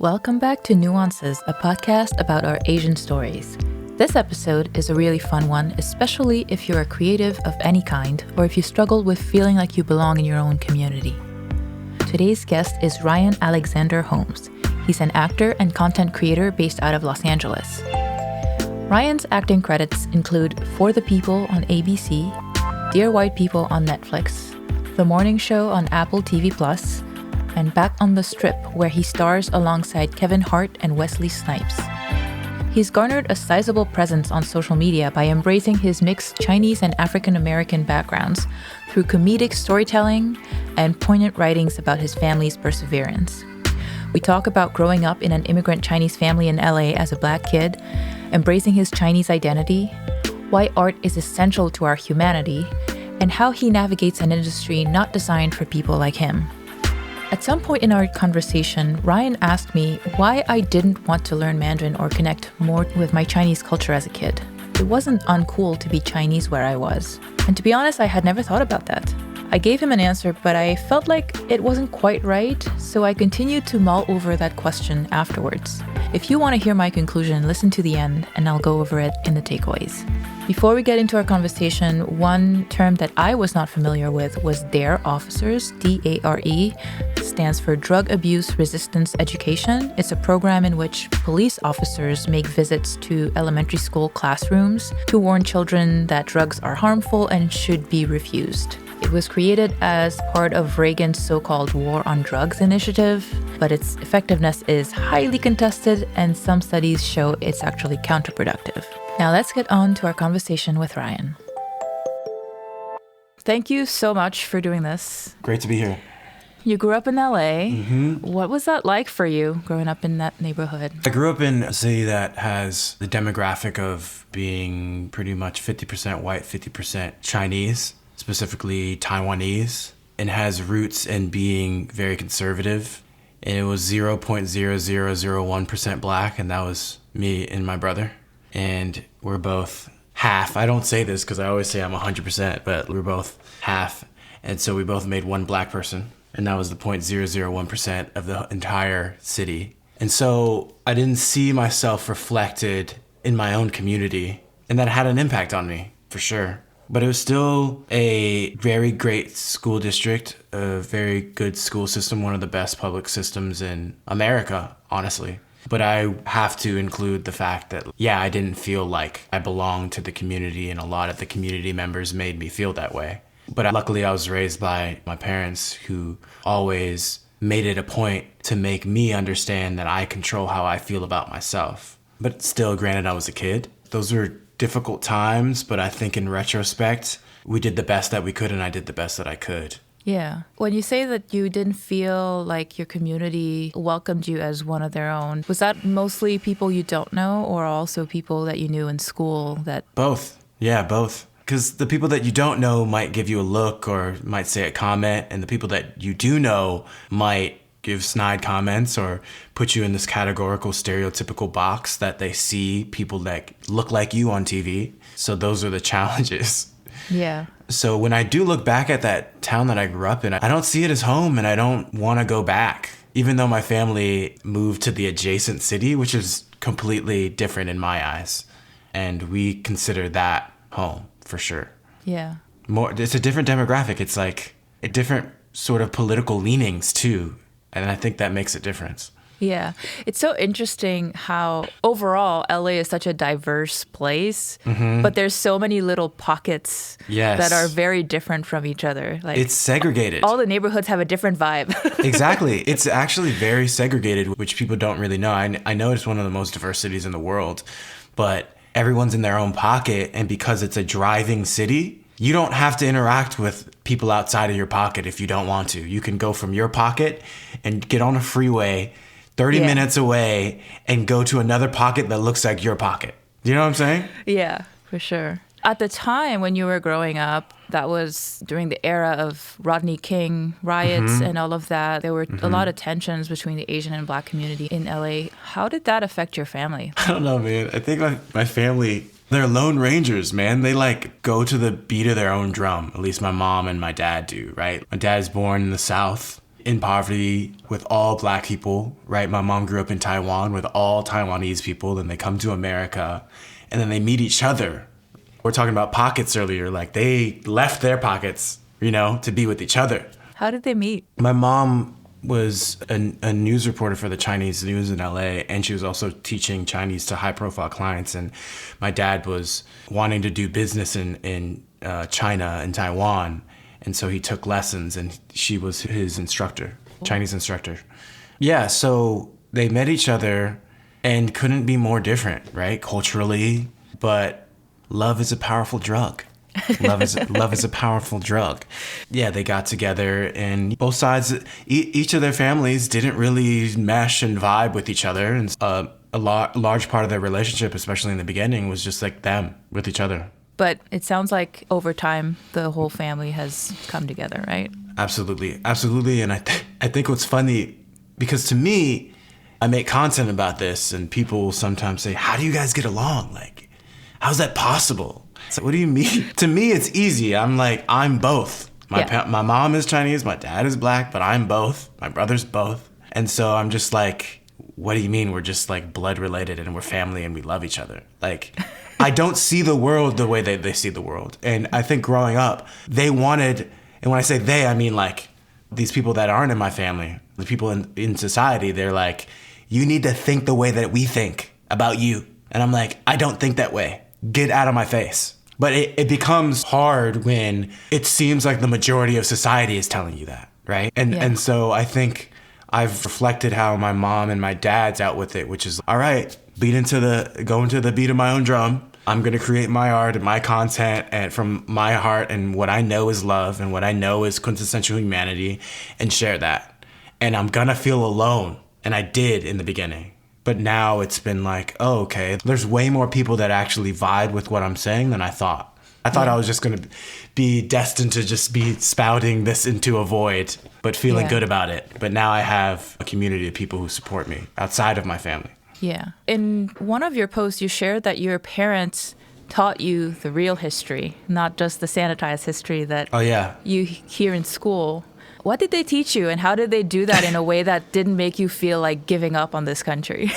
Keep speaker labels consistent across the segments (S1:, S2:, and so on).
S1: Welcome back to Nuances, a podcast about our Asian stories. This episode is a really fun one, especially if you're a creative of any kind or if you struggle with feeling like you belong in your own community. Today's guest is Ryan Alexander Holmes. He's an actor and content creator based out of Los Angeles. Ryan's acting credits include For the People on ABC, Dear White People on Netflix, The Morning Show on Apple TV+, and Back on the Strip, where he stars alongside Kevin Hart and Wesley Snipes. He's garnered a sizable presence on social media by embracing his mixed Chinese and African American backgrounds through comedic storytelling and poignant writings about his family's perseverance. We talk about growing up in an immigrant Chinese family in LA as a Black kid, embracing his Chinese identity, why art is essential to our humanity, and how he navigates an industry not designed for people like him. At some point in our conversation, Ryan asked me why I didn't want to learn Mandarin or connect more with my Chinese culture as a kid. It wasn't uncool to be Chinese where I was. And to be honest, I had never thought about that. I gave him an answer, but I felt like it wasn't quite right, so I continued to mull over that question afterwards. If you want to hear my conclusion, listen to the end, and I'll go over it in the takeaways. Before we get into our conversation, one term that I was not familiar with was D.A.R.E officers. D.A.R.E stands for Drug Abuse Resistance Education. It's a program in which police officers make visits to elementary school classrooms to warn children that drugs are harmful and should be refused. It was created as part of Reagan's so-called War on Drugs initiative, but its effectiveness is highly contested, and some studies show it's actually counterproductive. Now let's get on to our conversation with Ryan. Thank you so much for doing this.
S2: Great to be here.
S1: You grew up in LA. What was that like for you, growing up in that neighborhood?
S2: I grew up in a city that has the demographic of being pretty much 50% white, 50% Chinese, specifically Taiwanese, and has roots in being very conservative. And it was 0.0001% Black, and that was me and my brother. And we're both half. I don't say this because I always say I'm 100%, but we're both half. And so we both made one Black person. And that was the 0.001% of the entire city. And so I didn't see myself reflected in my own community. And that had an impact on me, for sure. But it was still a very great school district, a very good school system, one of the best public systems in America, honestly. But I have to include the fact that, I didn't feel like I belonged to the community, and a lot of the community members made me feel that way. But luckily I was raised by my parents who always made it a point to make me understand that I control how I feel about myself. But still, granted, I was a kid. Those were difficult times, but I think in retrospect, we did the best that we could, and I did the best that I could.
S1: Yeah. When you say that you didn't feel like your community welcomed you as one of their own, was that mostly people you don't know or also people that you knew in school that...
S2: Both. Yeah, both. Because the people that you don't know might give you a look or might say a comment, and the people that you do know might give snide comments or put you in this categorical, stereotypical box that they see people that look like you on TV. So those are the challenges.
S1: Yeah.
S2: So when I do look back at that town that I grew up in, I don't see it as home, and I don't want to go back. Even though my family moved to the adjacent city, which is completely different in my eyes. And we consider that home. For sure.
S1: Yeah.
S2: It's a different demographic. It's like a different sort of political leanings too. And I think that makes a difference.
S1: Yeah. It's so interesting how overall LA is such a diverse place, but there's so many little pockets that are very different from each other. Like,
S2: it's segregated.
S1: All the neighborhoods have a different vibe.
S2: Exactly. It's actually very segregated, which people don't really know. I know it's one of the most diverse cities in the world, but everyone's in their own pocket, and because it's a driving city, you don't have to interact with people outside of your pocket if you don't want to. You can go from your pocket and get on a freeway 30 minutes away and go to another pocket that looks like your pocket. You know what I'm saying?
S1: Yeah, for sure. At the time when you were growing up, that was during the era of Rodney King riots and all of that. There were a lot of tensions between the Asian and Black community in LA. How did that affect your family?
S2: I don't know, man. I think my family, they're lone rangers, man. They like go to the beat of their own drum. At least my mom and my dad do, right? My dad's born in the South. in poverty with all black people, right? My mom grew up in Taiwan with all Taiwanese people. Then they come to America and then they meet each other. We're talking about pockets earlier. Like they left their pockets, to be with each other.
S1: How did they meet?
S2: My mom was a news reporter for the Chinese news in LA, and she was also teaching Chinese to high-profile clients. And my dad was wanting to do business in China and Taiwan, and so he took lessons, and she was his instructor, Chinese instructor. Yeah, so they met each other and couldn't be more different, right, culturally, but love is a powerful drug. Love is a powerful drug. Yeah, they got together, and both sides, each of their families didn't really mesh and vibe with each other. And a large part of their relationship, especially in the beginning, was just like them with each other.
S1: But it sounds like over time, the whole family has come together, right?
S2: Absolutely. Absolutely. And I think what's funny, because to me, I make content about this, and people sometimes say, how do you guys get along? Like, how's that possible? So what do you mean? To me, it's easy. I'm like, I'm both. My mom is Chinese, my dad is black, but I'm both. My brother's both. And so I'm just like, what do you mean? We're just like blood related and we're family and we love each other. Like, I don't see the world the way they see the world. And I think growing up, they wanted, and when I say they, I mean like these people that aren't in my family, the people in society, they're like, you need to think the way that we think about you. And I'm like, I don't think that way. Get out of my face. But it becomes hard when it seems like the majority of society is telling you that, right? And so I think I've reflected how my mom and my dad's out with it, which is, all right, go into the beat of my own drum. I'm going to create my art and my content and from my heart and what I know is love and what I know is quintessential humanity and share that. And I'm going to feel alone. And I did in the beginning. But now it's been like, oh, okay, there's way more people that actually vibe with what I'm saying than I thought. I thought I was just going to be destined to just be spouting this into a void, but feeling good about it. But now I have a community of people who support me outside of my family.
S1: Yeah. In one of your posts, you shared that your parents taught you the real history, not just the sanitized history that you hear in school. What did they teach you, and how did they do that in a way that didn't make you feel like giving up on this country?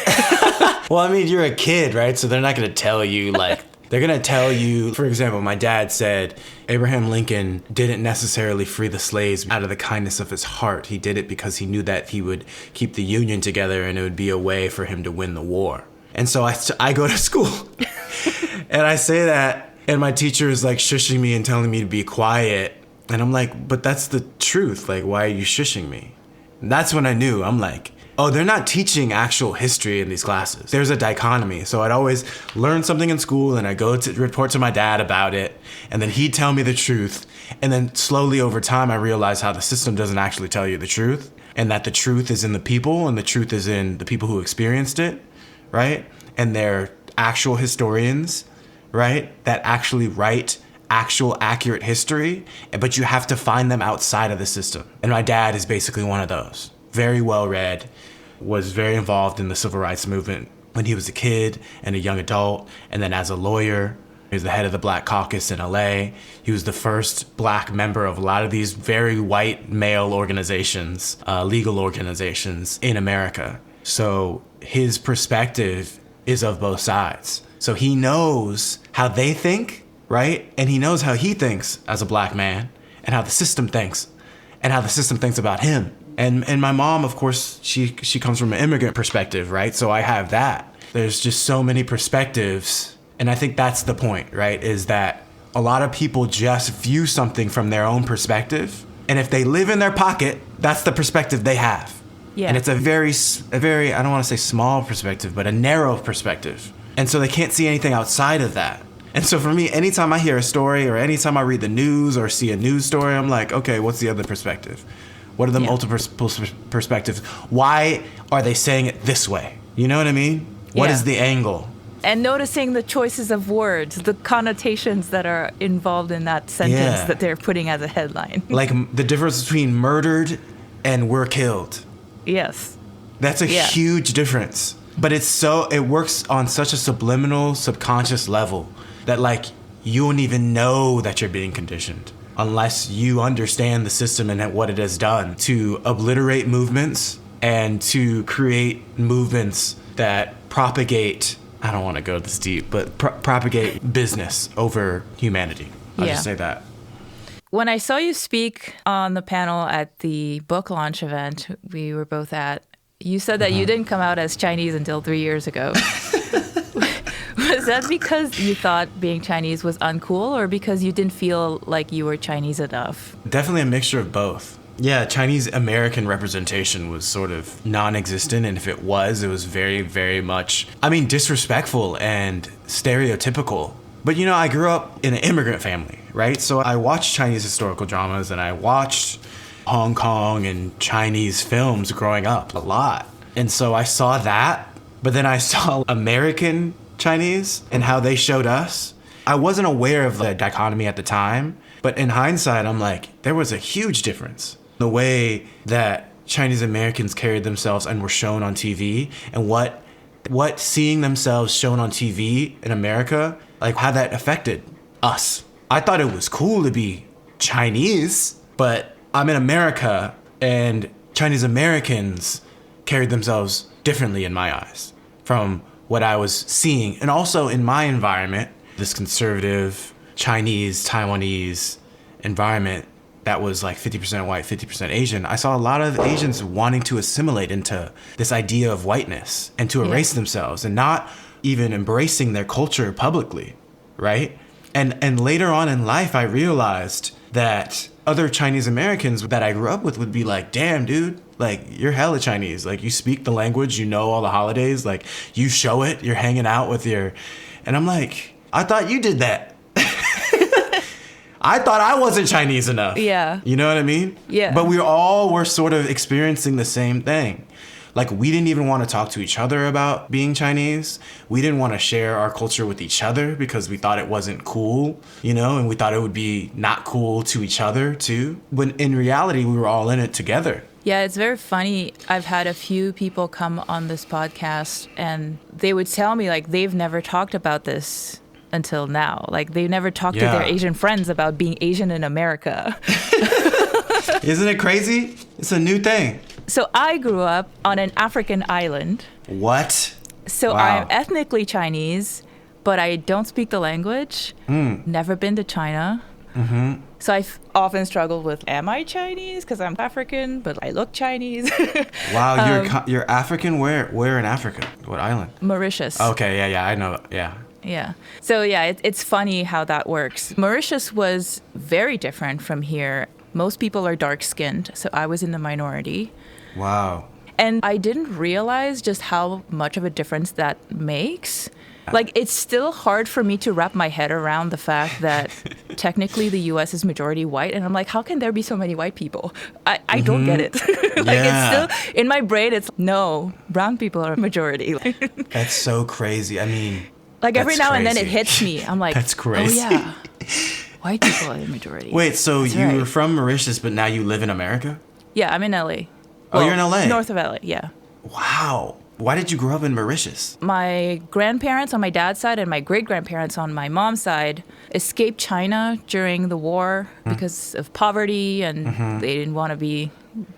S2: Well, I mean, you're a kid, right? So they're not going to tell you, like, they're going to tell you, for example, my dad said Abraham Lincoln didn't necessarily free the slaves out of the kindness of his heart. He did it because he knew that he would keep the Union together and it would be a way for him to win the war. And so I go to school and I say that, and my teacher is like shushing me and telling me to be quiet. And I'm like, but that's the truth. Like, why are you shushing me? And that's when I knew. I'm like, oh, they're not teaching actual history in these classes. There's a dichotomy. So I'd always learn something in school and I go to report to my dad about it. And then he'd tell me the truth. And then slowly over time, I realized how the system doesn't actually tell you the truth. And that the truth is in the people and the truth is in the people who experienced it, right? And they're actual historians, right? That actually write actual accurate history, but you have to find them outside of the system. And my dad is basically one of those. Very well read, was very involved in the civil rights movement when he was a kid and a young adult. And then as a lawyer, he was the head of the Black Caucus in LA. He was the first black member of a lot of these very white male organizations, legal organizations in America. So his perspective is of both sides. So he knows how they think, right? And he knows how he thinks as a black man and how the system thinks and how the system thinks about him. And my mom, of course, she comes from an immigrant perspective, right? So I have that. There's just so many perspectives. And I think that's the point, right? Is that a lot of people just view something from their own perspective. And if they live in their pocket, that's the perspective they have. Yeah. And it's a very, I don't want to say small perspective, but a narrow perspective. And so they can't see anything outside of that. And so for me, anytime I hear a story or anytime I read the news or see a news story, I'm like, okay, what's the other perspective? What are the multiple perspectives? Why are they saying it this way? You know what I mean? What is the angle?
S1: And noticing the choices of words, the connotations that are involved in that sentence that they're putting as a headline.
S2: Like the difference between murdered and were killed.
S1: Yes.
S2: That's a huge difference. But it works on such a subliminal, subconscious level that like you don't even know that you're being conditioned. unless you understand the system and what it has done to obliterate movements and to create movements that propagate, I don't want to go this deep, but propagate business over humanity. I'll just say that.
S1: When I saw you speak on the panel at the book launch event we were both at, you said that you didn't come out as Chinese until 3 years ago. Was that because you thought being Chinese was uncool, or because you didn't feel like you were Chinese enough?
S2: Definitely a mixture of both. Yeah, Chinese American representation was sort of non-existent, and if it was very, very much, disrespectful and stereotypical. But I grew up in an immigrant family, right? So I watched Chinese historical dramas, and I watched Hong Kong and Chinese films growing up a lot. And so I saw that, but then I saw American Chinese and how they showed us. I wasn't aware of the dichotomy at the time, but in hindsight, I'm like, there was a huge difference. The way that Chinese Americans carried themselves and were shown on TV, and what seeing themselves shown on TV in America, like how that affected us. I thought it was cool to be Chinese, but I'm in America and Chinese Americans carried themselves differently in my eyes from what I was seeing. And also in my environment, this conservative Chinese, Taiwanese environment that was like 50% white, 50% Asian, I saw a lot of Asians wanting to assimilate into this idea of whiteness and to erase themselves and not even embracing their culture publicly, right? And later on in life, I realized that other Chinese Americans that I grew up with would be like, damn, dude, like, you're hella Chinese. Like, you speak the language, you know all the holidays, like, you show it, you're hanging out with your... And I'm like, I thought you did that. I thought I wasn't Chinese enough.
S1: Yeah.
S2: You know what I mean?
S1: Yeah.
S2: But we all were sort of experiencing the same thing. Like, we didn't even want to talk to each other about being Chinese. We didn't want to share our culture with each other because we thought it wasn't cool, and we thought it would be not cool to each other too. When in reality, we were all in it together.
S1: Yeah, it's very funny. I've had a few people come on this podcast and they would tell me like they've never talked about this until now. Like, they've never talked to their Asian friends about being Asian in America.
S2: Isn't it crazy? It's a new thing.
S1: So I grew up on an African island.
S2: What?
S1: So I'm ethnically Chinese, but I don't speak the language. Never been to China. Mm-hmm. So I've often struggled with, am I Chinese? Because I'm African, but I look Chinese.
S2: Wow, you're African? Where in Africa? What island?
S1: Mauritius.
S2: Okay, yeah, I know. Yeah.
S1: Yeah. So yeah, it's funny how that works. Mauritius was very different from here. Most people are dark-skinned, so I was in the minority.
S2: Wow.
S1: And I didn't realize just how much of a difference that makes. Like, it's still hard for me to wrap my head around the fact that technically the U.S. is majority white. And I'm like, how can there be so many white people? I don't get it. It's still, in my brain, it's, no, brown people are majority.
S2: That's so crazy. I mean...
S1: Like, every now and then it hits me. I'm like,
S2: that's crazy.
S1: Oh, yeah. White people are the majority.
S2: Wait, so you were from Mauritius, but now you live in America?
S1: Yeah, I'm in L.A.
S2: Well, you're in L.A.?
S1: North of L.A., yeah.
S2: Wow. Why did you grow up in Mauritius?
S1: My grandparents on my dad's side and my great-grandparents on my mom's side escaped China during the war because of poverty, and they didn't want to be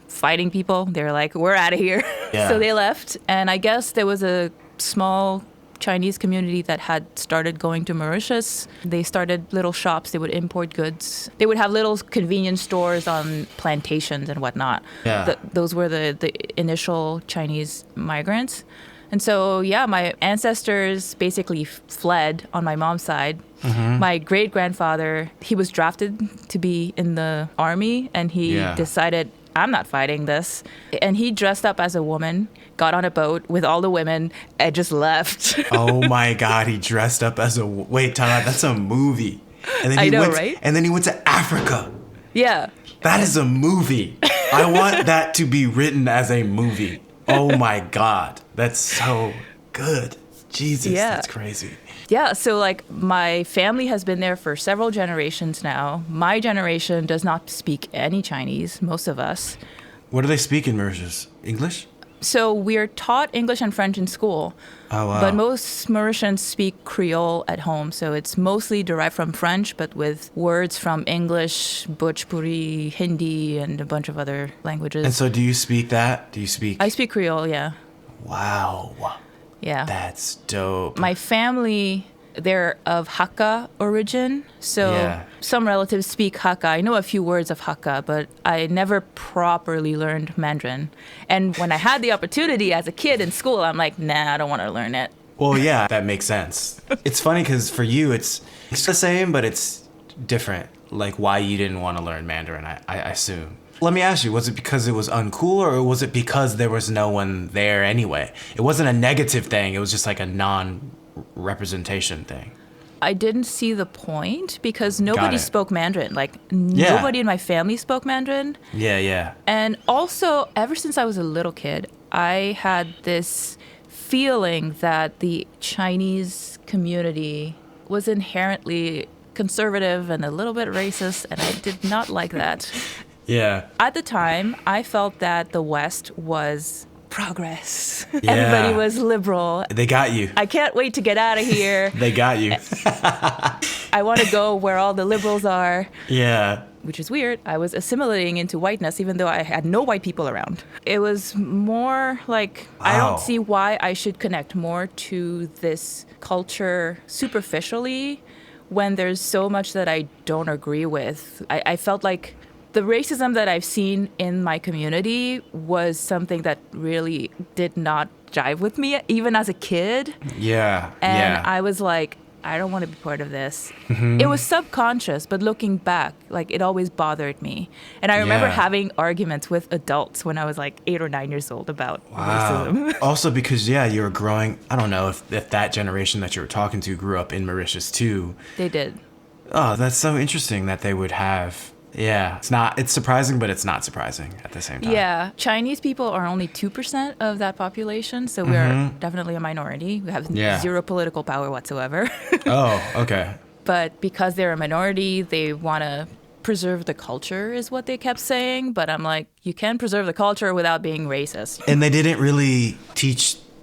S1: fighting people. They were like, we're out of here. Yeah. So they left, and I guess there was a small Chinese community that had started going to Mauritius. They started little shops. They would import goods. They would have little convenience stores on plantations and whatnot. Yeah. Those were the initial Chinese migrants. And so, yeah, my ancestors basically fled on my mom's side. Mm-hmm. My great-grandfather, he was drafted to be in the army, and he decided, I'm not fighting this. And he dressed up as a woman, got on a boat with all the women, and just left.
S2: Oh my God, he dressed up as a... Wait, Tana, that's a movie. And then
S1: I know, right?
S2: And then he went to Africa.
S1: Yeah.
S2: That is a movie. I want that to be written as a movie. Oh my God, that's so good. Jesus, that's crazy.
S1: Yeah, so like my family has been there for several generations now. My generation does not speak any Chinese, most of us.
S2: What do they speak in Mauritius? English?
S1: So we're taught English and French in school.
S2: Oh, wow.
S1: But most Mauritians speak Creole at home. So it's mostly derived from French, but with words from English, Bhojpuri, Hindi, and a bunch of other languages.
S2: And so do you speak that?
S1: I speak Creole, yeah.
S2: Wow.
S1: Yeah.
S2: That's dope.
S1: My family, they're of Hakka origin. So some relatives speak Hakka. I know a few words of Hakka, but I never properly learned Mandarin. And when I had the opportunity as a kid in school, I'm like, nah, I don't want to learn it.
S2: Well, yeah, that makes sense. It's funny because for you, it's the same, but it's different. Like why you didn't want to learn Mandarin, I assume. Let me ask you, was it because it was uncool or was it because there was no one there anyway? It wasn't a negative thing. It was just like a non-representation thing.
S1: I didn't see the point because nobody spoke Mandarin. Like nobody in my family spoke Mandarin.
S2: Yeah.
S1: And also, ever since I was a little kid, I had this feeling that the Chinese community was inherently conservative and a little bit racist, and I did not like that.
S2: Yeah.
S1: At the time, I felt that the West was progress.
S2: Yeah.
S1: Everybody was liberal.
S2: They got you.
S1: I can't wait to get out of here.
S2: They got you.
S1: I want to go where all the liberals are.
S2: Yeah.
S1: Which is weird. I was assimilating into whiteness even though I had no white people around. It was more like, I don't see why I should connect more to this culture superficially when there's so much that I don't agree with. I felt like the racism that I've seen in my community was something that really did not jive with me, even as a kid.
S2: Yeah.
S1: And I was like, I don't want to be part of this. Mm-hmm. It was subconscious, but looking back, like it always bothered me. And I remember having arguments with adults when I was like 8 or 9 years old about racism.
S2: Also because, you were growing, I don't know if that generation that you were talking to grew up in Mauritius too.
S1: They did.
S2: Oh, that's so interesting that they would have. Yeah, it's surprising, but it's not surprising at the same time.
S1: Yeah, Chinese people are only 2% of that population, so we're definitely a minority. We have zero political power whatsoever.
S2: Oh, okay.
S1: But because they're a minority, they want to preserve the culture is what they kept saying. But I'm like, you can preserve the culture without being racist.
S2: And they didn't really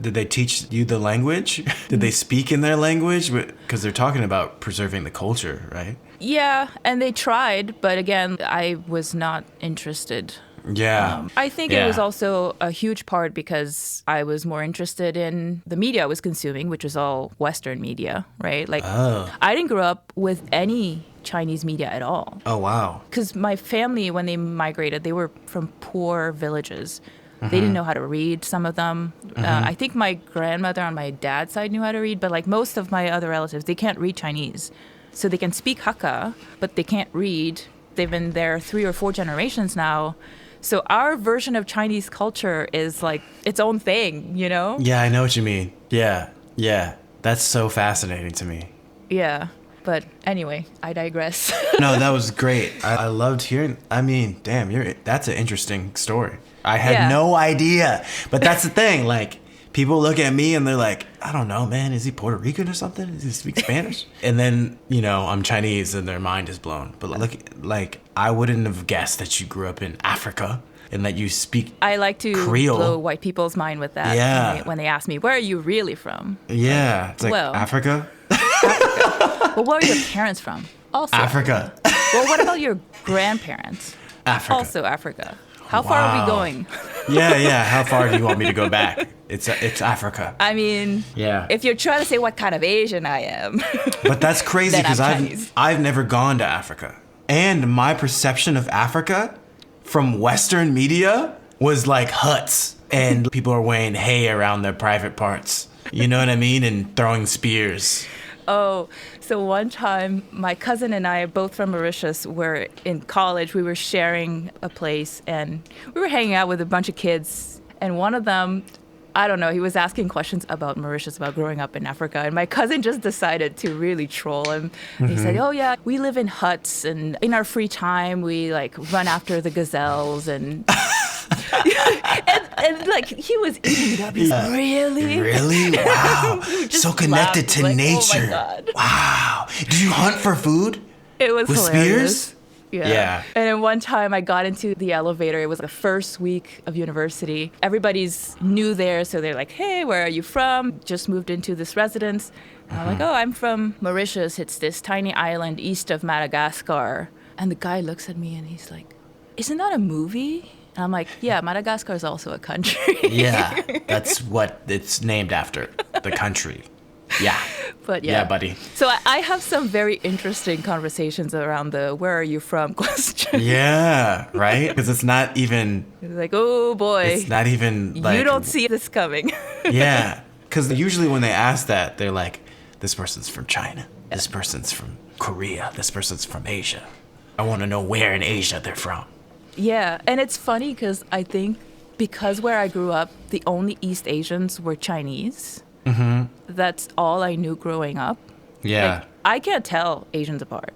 S2: did they teach you the language? Did they speak in their language? Because they're talking about preserving the culture, right?
S1: Yeah, and they tried, but again, I was not interested.
S2: Yeah.
S1: I think it was also a huge part because I was more interested in the media I was consuming, which was all Western media, right? Like, I didn't grow up with any Chinese media at all.
S2: Oh, wow.
S1: Because my family, when they migrated, they were from poor villages. They didn't know how to read, some of them. I think my grandmother on my dad's side knew how to read, but like most of my other relatives, they can't read Chinese. So they can speak Hakka, but they can't read. They've been there 3 or 4 generations now. So our version of Chinese culture is like its own thing, you know?
S2: Yeah, I know what you mean. Yeah. That's so fascinating to me.
S1: Yeah. But anyway, I digress.
S2: No, that was great. I loved hearing. I mean, damn, that's an interesting story. I had no idea. But that's the thing. Like, people look at me and they're like, I don't know, man. Is he Puerto Rican or something? Does he speak Spanish? And then, I'm Chinese and their mind is blown. But like, I wouldn't have guessed that you grew up in Africa and that you speak
S1: I like to
S2: Creole.
S1: Blow white people's mind with that.
S2: Yeah.
S1: When they ask me, where are you really from?
S2: Yeah. It's like, Africa?
S1: Well, where are your parents from? Also
S2: Africa.
S1: Well, what about your grandparents?
S2: Africa.
S1: Also Africa. How far are we going?
S2: Yeah. How far do you want me to go back? It's Africa.
S1: I mean, if you're trying to say what kind of Asian I am.
S2: But that's crazy because
S1: Chinese.
S2: I've never gone to Africa. And my perception of Africa from Western media was like huts and people are weighing hay around their private parts. You know what I mean? And throwing spears.
S1: Oh, so one time my cousin and I, both from Mauritius, were in college. We were sharing a place and we were hanging out with a bunch of kids. And one of them, I don't know, he was asking questions about Mauritius, about growing up in Africa. And my cousin just decided to really troll him. He said, oh yeah, we live in huts and in our free time we like run after the gazelles and... and like he was eating it up. He's like, really?
S2: Wow. So connected to nature.
S1: Oh my God.
S2: Wow. Did you hunt for food?
S1: It was
S2: with
S1: hilarious.
S2: Spears? Yeah.
S1: And then one time I got into the elevator. It was the first week of university. Everybody's new there, so they're like, hey, where are you from? Just moved into this residence. And I'm like, oh, I'm from Mauritius. It's this tiny island east of Madagascar. And the guy looks at me and he's like, isn't that a movie? And I'm like, yeah, Madagascar is also a country.
S2: Yeah, that's what it's named after, the country. Yeah.
S1: But
S2: Yeah, buddy.
S1: So I have some very interesting conversations around the where are you from question.
S2: Yeah, right? Because it's not even...
S1: It's like, oh boy.
S2: It's not even like...
S1: You don't see this coming.
S2: Yeah. Because usually when they ask that, they're like, this person's from China. This person's from Korea. This person's from Asia. I want to know where in Asia they're from.
S1: Yeah. And it's funny because I think because where I grew up, the only East Asians were Chinese. Mm-hmm. That's all I knew growing up.
S2: Yeah.
S1: Like, I can't tell Asians apart.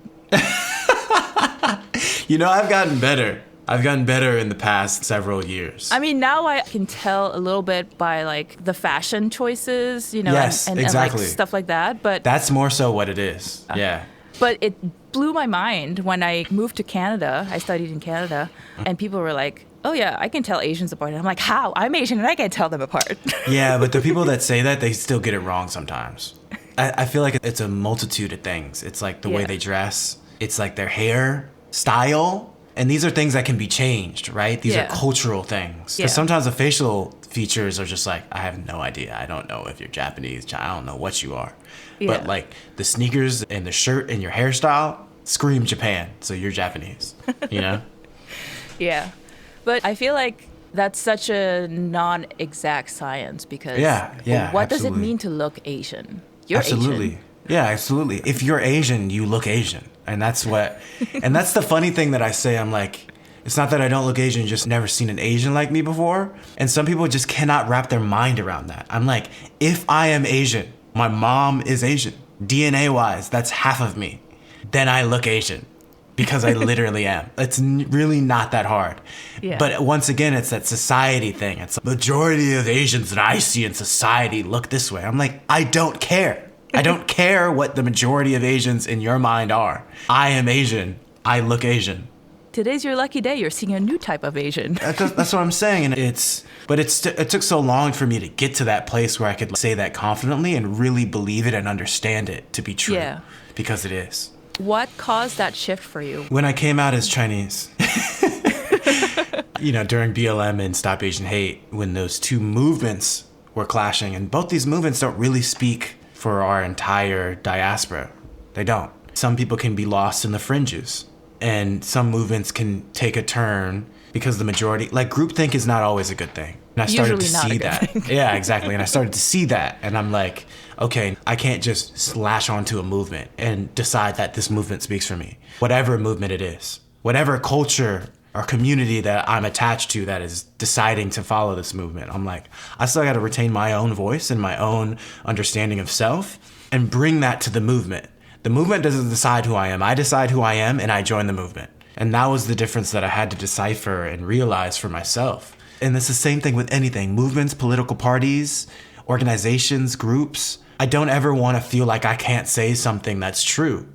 S2: You know, I've gotten better. I've gotten better in the past several years.
S1: I mean, now I can tell a little bit by like the fashion choices, you know,
S2: Yes,
S1: and
S2: exactly.
S1: like stuff like that. But
S2: That's more so what it is. Yeah.
S1: But it blew my mind when I moved to Canada. I studied in Canada, and people were like, oh, yeah, I can tell Asians apart. And I'm like, how? I'm Asian and I can't tell them apart.
S2: Yeah, but the people that say that, they still get it wrong sometimes. I feel like it's a multitude of things. It's like the way they dress. It's like their hair style. And these are things that can be changed, right? These are cultural things. Because sometimes the facial features are just like, I have no idea. I don't know if you're Japanese. I don't know what you are.
S1: Yeah.
S2: But like the sneakers and the shirt and your hairstyle scream Japan. So you're Japanese, you know?
S1: Yeah. But I feel like that's such a non-exact science because what does it mean to look Asian? You're
S2: absolutely.
S1: Asian.
S2: Yeah, absolutely. If you're Asian, you look Asian. And that's what, and that's the funny thing that I say. I'm like, it's not that I don't look Asian, just never seen an Asian like me before. And some people just cannot wrap their mind around that. I'm like, if I am Asian, my mom is Asian, DNA wise, that's half of me, then I look Asian because I literally am. It's really not that hard.
S1: Yeah.
S2: But once again, it's that society thing. It's the majority of Asians that I see in society look this way. I'm like, I don't care. I don't care what the majority of Asians in your mind are. I am Asian. I look Asian.
S1: Today's your lucky day. You're seeing a new type of Asian.
S2: That's what I'm saying. And it took so long for me to get to that place where I could say that confidently and really believe it and understand it to be true.
S1: Yeah.
S2: Because it is.
S1: What caused that shift for you?
S2: When I came out as Chinese. You know, during BLM and Stop Asian Hate, when those two movements were clashing, and both these movements don't really speak for our entire diaspora. They don't. Some people can be lost in the fringes, and some movements can take a turn because the majority, like groupthink is not always a good thing. And I started to see that. Yeah, exactly. And I started to see that, and I'm like, okay, I can't just latch onto a movement and decide that this movement speaks for me. Whatever movement it is, whatever culture or community that I'm attached to that is deciding to follow this movement, I'm like, I still got to retain my own voice and my own understanding of self and bring that to the movement. The movement doesn't decide who I am. I decide who I am and I join the movement. And that was the difference that I had to decipher and realize for myself. And it's the same thing with anything. Movements, political parties, organizations, groups. I don't ever want to feel like I can't say something that's true.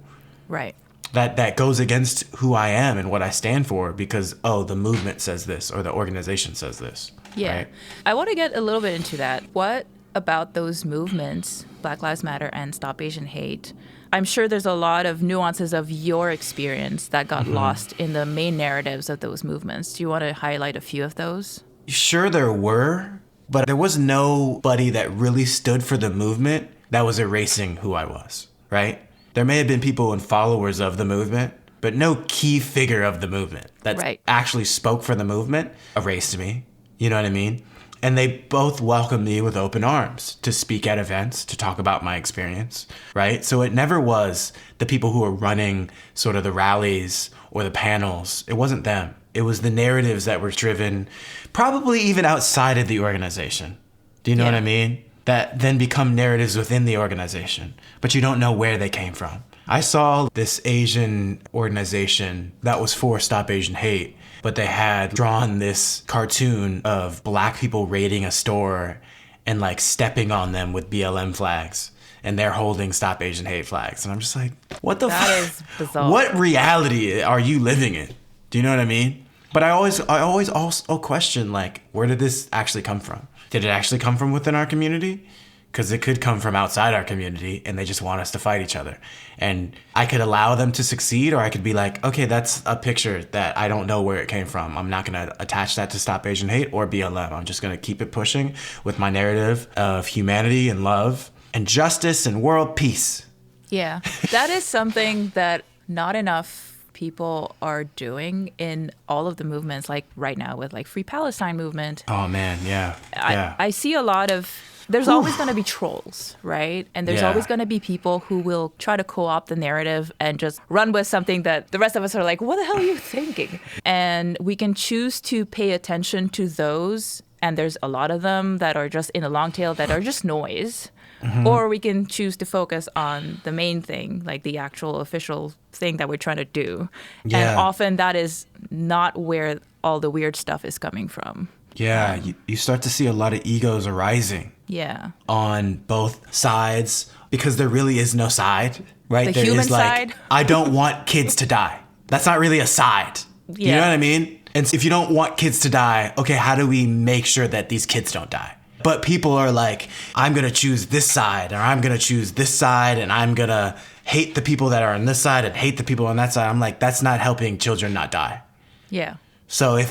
S1: Right.
S2: That goes against who I am and what I stand for because, oh, the movement says this or the organization says this.
S1: Yeah.
S2: Right?
S1: I want to get a little bit into that. What about those movements, Black Lives Matter and Stop Asian Hate? I'm sure there's a lot of nuances of your experience that got lost in the main narratives of those movements. Do you want to highlight a few of those?
S2: Sure, there were, but there was nobody that really stood for the movement that was erasing who I was, right? There may have been people and followers of the movement, but no key figure of the movement that actually spoke for the movement erased me. You know what I mean? And they both welcomed me with open arms to speak at events, to talk about my experience, right? So it never was the people who were running sort of the rallies or the panels. It wasn't them. It was the narratives that were driven probably even outside of the organization. Do you know what I mean? That then become narratives within the organization, but you don't know where they came from. I saw this Asian organization that was for Stop Asian Hate, but they had drawn this cartoon of Black people raiding a store and like stepping on them with BLM flags. and they're holding Stop Asian Hate flags. And I'm just like, what the fuck?
S1: That is bizarre.
S2: What reality are you living in? Do you know what I mean? But I always also question, like, where did this actually come from? Did it actually come from within our community? Because it could come from outside our community and they just want us to fight each other. And I could allow them to succeed, or I could be like, okay, that's a picture that I don't know where it came from. I'm not going to attach that to Stop Asian Hate or BLM. I'm just going to keep it pushing with my narrative of humanity and love and justice and world peace.
S1: Yeah, that is something that not enough people are doing in all of the movements, like right now with like Free Palestine movement.
S2: Oh, man, yeah.
S1: I see a lot of... There's always going to be trolls, right? And there's always going to be people who will try to co-opt the narrative and just run with something that the rest of us are like, what the hell are you thinking? And we can choose to pay attention to those. And there's a lot of them that are just in a long tail that are just noise. Mm-hmm. Or we can choose to focus on the main thing, like the actual official thing that we're trying to do. Yeah. And often that is not where all the weird stuff is coming from.
S2: Yeah, you start to see a lot of egos arising.
S1: Yeah.
S2: On both sides, because there really is no side, right?
S1: The
S2: there
S1: human
S2: is like,
S1: side.
S2: I don't want kids to die. That's not really a side.
S1: Yeah.
S2: You know what I mean? And if you don't want kids to die, okay, how do we make sure that these kids don't die? But people are like, I'm going to choose this side, or I'm going to choose this side, and I'm going to hate the people that are on this side and hate the people on that side. I'm like, that's not helping children not die.
S1: Yeah.
S2: So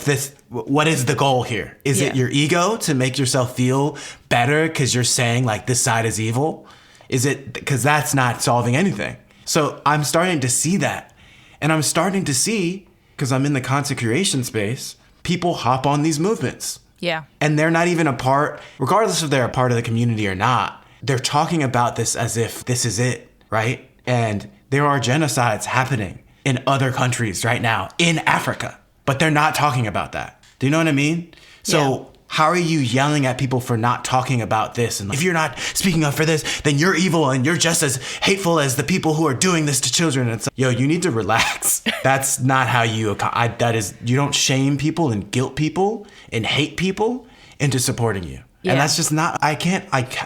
S2: what is the goal here? Is it your ego to make yourself feel better because you're saying like this side is evil? Is it because that's not solving anything? So I'm starting to see that. And I'm starting to see, because I'm in the content creation space, people hop on these movements.
S1: Yeah.
S2: And they're not even a part, regardless if they're a part of the community or not, they're talking about this as if this is it, right? And there are genocides happening in other countries right now, in Africa. But they're not talking about that. Do you know what I mean? So how are you yelling at people for not talking about this? And like, if you're not speaking up for this, then you're evil and you're just as hateful as the people who are doing this to children. And it's like, yo, you need to relax. That's not how you, you don't shame people and guilt people and hate people into supporting you. Yeah. And that's just not, I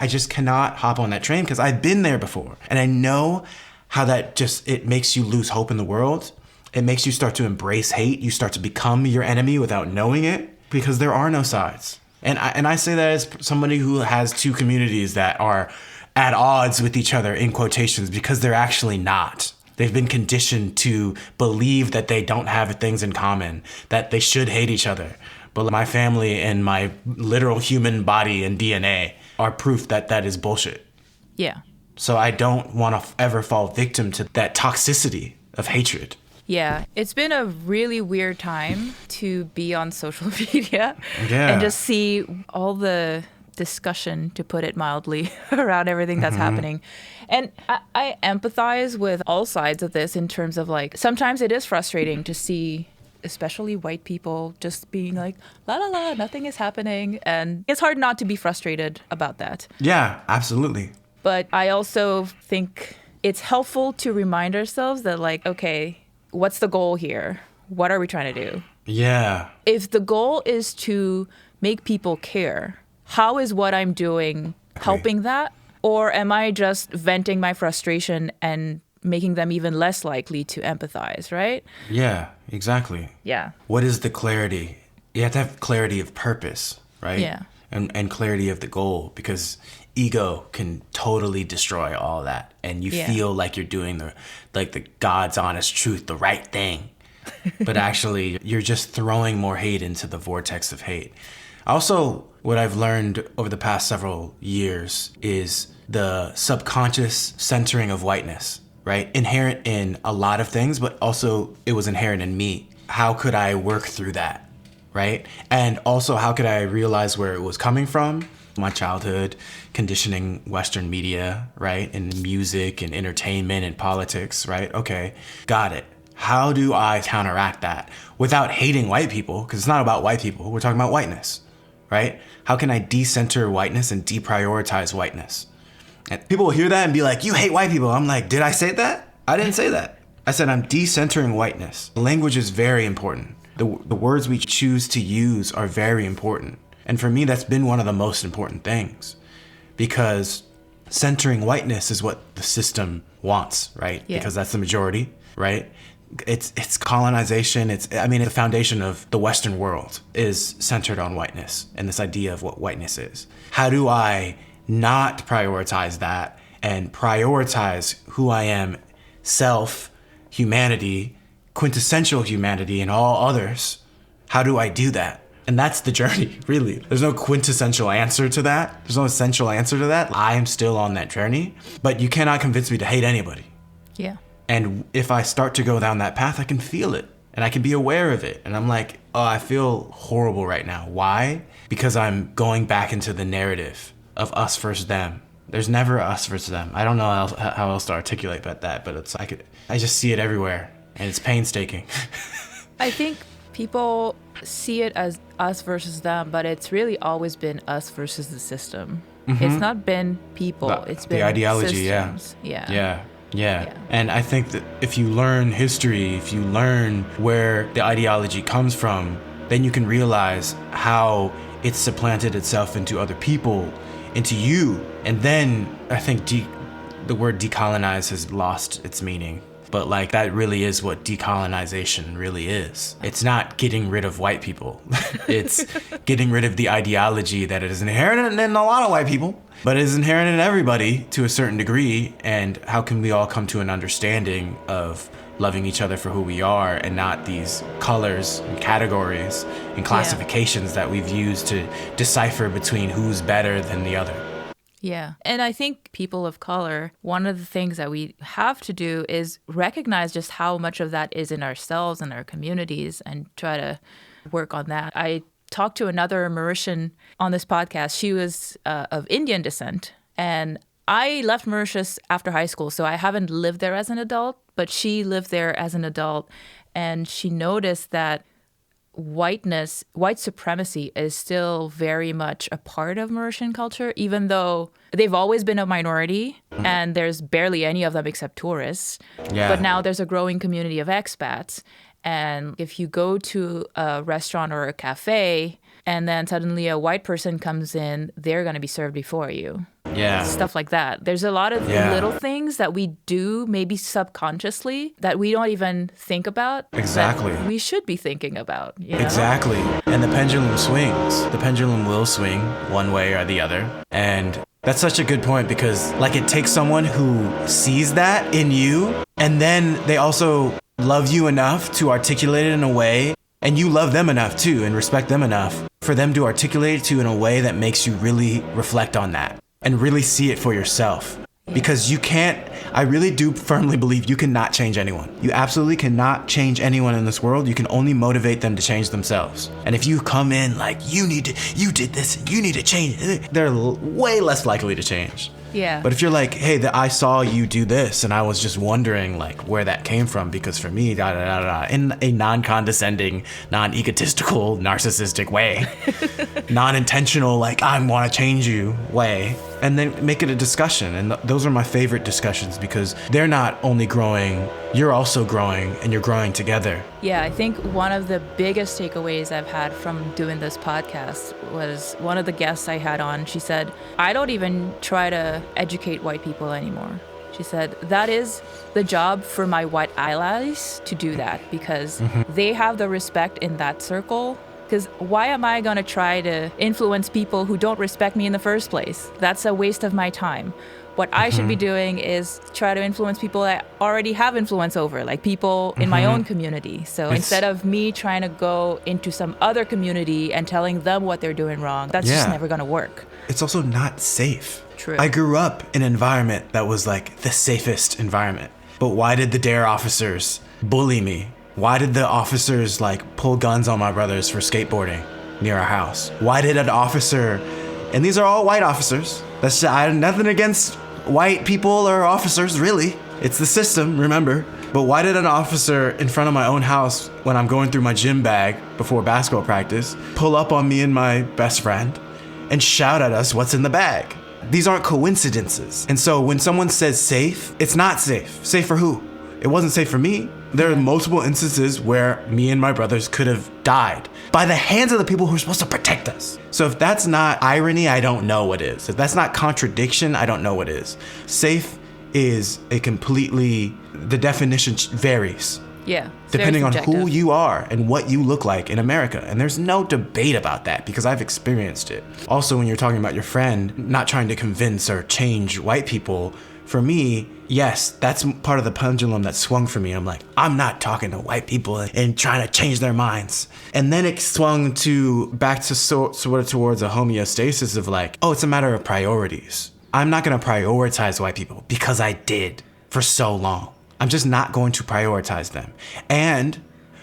S2: just cannot hop on that train because I've been there before. And I know how that it makes you lose hope in the world. It makes you start to embrace hate. You start to become your enemy without knowing it because there are no sides. And I say that as somebody who has two communities that are at odds with each other in quotations because they're actually not. They've been conditioned to believe that they don't have things in common, that they should hate each other. But my family and my literal human body and DNA are proof that that is bullshit.
S1: Yeah.
S2: So I don't want to ever fall victim to that toxicity of hatred.
S1: Yeah, it's been a really weird time to be on social media
S2: and
S1: just see all the discussion, to put it mildly, around everything that's happening. And I empathize with all sides of this in terms of like, sometimes it is frustrating to see, especially white people, just being like, la la la, nothing is happening. And it's hard not to be frustrated about that.
S2: Yeah, absolutely.
S1: But I also think it's helpful to remind ourselves that like, okay, what's the goal here? What are we trying to do?
S2: Yeah.
S1: If the goal is to make people care, how is what I'm doing helping that? Or am I just venting my frustration and making them even less likely to empathize, right?
S2: Yeah, exactly.
S1: Yeah.
S2: What is the clarity? You have to have clarity of purpose, right?
S1: Yeah.
S2: And clarity of the goal, because ego can totally destroy all that. And you feel like you're doing the God's honest truth, the right thing. But actually, you're just throwing more hate into the vortex of hate. Also, what I've learned over the past several years is the subconscious centering of whiteness, right? Inherent in a lot of things, but also it was inherent in me. How could I work through that, right? And also, how could I realize where it was coming from? My childhood, conditioning Western media, right? And music and entertainment and politics, right? Okay, got it. How do I counteract that without hating white people? Because it's not about white people. We're talking about whiteness, right? How can I decenter whiteness and deprioritize whiteness? And people will hear that and be like, you hate white people. I'm like, did I say that? I didn't say that. I said I'm decentering whiteness. Language is very important. The words we choose to use are very important. And for me, that's been one of the most important things. Because centering whiteness is what the system wants, right?
S1: Yeah.
S2: Because that's the majority, right? It's colonization. The foundation of the Western world is centered on whiteness and this idea of what whiteness is. How do I not prioritize that and prioritize who I am, self, humanity, quintessential humanity, and all others? How do I do that? And that's the journey, really. There's no quintessential answer to that. There's no essential answer to that. I am still on that journey, but you cannot convince me to hate anybody.
S1: Yeah.
S2: And if I start to go down that path, I can feel it and I can be aware of it. And I'm like, oh, I feel horrible right now. Why? Because I'm going back into the narrative of us versus them. There's never us versus them. I don't know how else to articulate about that, but it's like, I just see it everywhere and it's painstaking.
S1: I think people see it as us versus them, but it's really always been us versus the system. Mm-hmm. It's not been people. It's been
S2: the ideology.
S1: Systems.
S2: Yeah. And I think that if you learn history, if you learn where the ideology comes from, then you can realize how it's supplanted itself into other people, into you. And then I think the word decolonize has lost its meaning. But like, that really is what decolonization really is. It's not getting rid of white people. It's getting rid of the ideology that is inherent in a lot of white people, but is inherent in everybody to a certain degree. And how can we all come to an understanding of loving each other for who we are and not these colors and categories and classifications that we've used to decipher between who's better than the other.
S1: Yeah. And I think people of color, one of the things that we have to do is recognize just how much of that is in ourselves and our communities and try to work on that. I talked to another Mauritian on this podcast. She was of Indian descent. And I left Mauritius after high school, so I haven't lived there as an adult, but she lived there as an adult. And she noticed that white supremacy is still very much a part of Mauritian culture, even though they've always been a minority and there's barely any of them except tourists. Yeah. But now there's a growing community of expats. And if you go to a restaurant or a cafe and then suddenly a white person comes in, they're going to be served before you.
S2: Yeah.
S1: Stuff like that. There's a lot of little things that we do maybe subconsciously that we don't even think about.
S2: Exactly.
S1: That we should be thinking about. You know?
S2: Exactly. And the pendulum swings. The pendulum will swing one way or the other. And that's such a good point because like it takes someone who sees that in you and then they also love you enough to articulate it in a way, and you love them enough too and respect them enough for them to articulate it to you in a way that makes you really reflect on that and really see it for yourself. Because you can't, I really do firmly believe you cannot change anyone. You absolutely cannot change anyone in this world. You can only motivate them to change themselves. And if you come in like, you did this, you need to change, they're way less likely to change.
S1: Yeah.
S2: But if you're like, hey, I saw you do this and I was just wondering like where that came from, because for me, in a non-condescending, non-egotistical, narcissistic way, non-intentional, like I want to change you way, and then make it a discussion. And those are my favorite discussions because they're not only growing, you're also growing and you're growing together.
S1: Yeah, I think one of the biggest takeaways I've had from doing this podcast was one of the guests I had on. She said, I don't even try to educate white people anymore. She said, that is the job for my white allies to do that because they have the respect in that circle. Because why am I going to try to influence people who don't respect me in the first place? That's a waste of my time. What I should be doing is try to influence people I already have influence over, like people in my own community. So instead of me trying to go into some other community and telling them what they're doing wrong, that's just never going to work.
S2: It's also not safe.
S1: True.
S2: I grew up in an environment that was like the safest environment. But why did the D.A.R.E officers bully me? Why did the officers like pull guns on my brothers for skateboarding near our house? Why did an officer, and these are all white officers, I have nothing against white people or officers, really. It's the system, remember. But why did an officer in front of my own house when I'm going through my gym bag before basketball practice pull up on me and my best friend and shout at us what's in the bag? These aren't coincidences. And so when someone says safe, it's not safe. Safe for who? It wasn't safe for me. There are multiple instances where me and my brothers could have died by the hands of the people who are supposed to protect us. So if that's not irony, I don't know what is. If that's not contradiction, I don't know what is. Safe is a completely, the definition varies.
S1: Yeah.
S2: Depending on who you are and what you look like in America. And there's no debate about that because I've experienced it. Also, when you're talking about your friend not trying to convince or change white people, for me, yes, that's part of the pendulum that swung for me. I'm like, I'm not talking to white people and trying to change their minds. And then it swung back to sort of towards a homeostasis of like, oh, it's a matter of priorities. I'm not going to prioritize white people because I did for so long. I'm just not going to prioritize them. And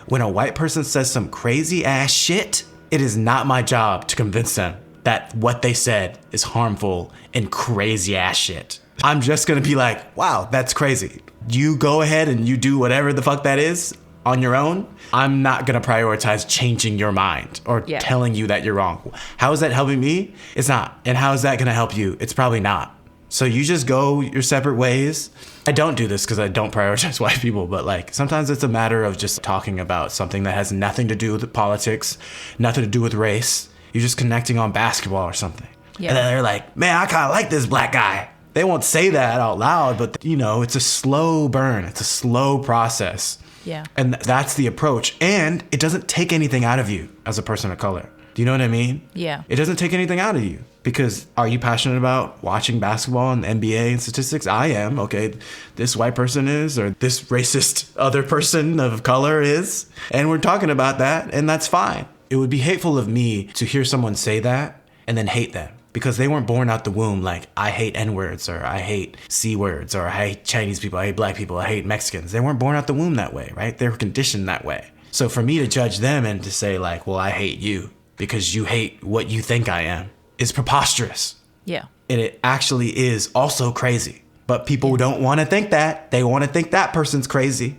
S2: when a white person says some crazy ass shit, it is not my job to convince them that what they said is harmful and crazy ass shit. I'm just going to be like, wow, that's crazy. You go ahead and you do whatever the fuck that is on your own. I'm not going to prioritize changing your mind or telling you that you're wrong. How is that helping me? It's not. And how is that going to help you? It's probably not. So you just go your separate ways. I don't do this because I don't prioritize white people, but like sometimes it's a matter of just talking about something that has nothing to do with politics, nothing to do with race. You're just connecting on basketball or something. Yeah. And then they're like, man, I kind of like this black guy. They won't say that out loud, but you know, it's a slow burn. It's a slow process.
S1: Yeah.
S2: And that's the approach. And it doesn't take anything out of you as a person of color. Do you know what I mean?
S1: Yeah.
S2: It doesn't take anything out of you. Because are you passionate about watching basketball and NBA and statistics? I am. Okay, this white person is, or this racist other person of color is. And we're talking about that, and that's fine. It would be hateful of me to hear someone say that and then hate them. Because they weren't born out the womb like, I hate N-words, or I hate C-words, or I hate Chinese people, I hate black people, I hate Mexicans. They weren't born out the womb that way, right? They were conditioned that way. So for me to judge them and to say like, well, I hate you because you hate what you think I am, is preposterous.
S1: Yeah.
S2: And it actually is also crazy. But people don't want to think that. They want to think that person's crazy.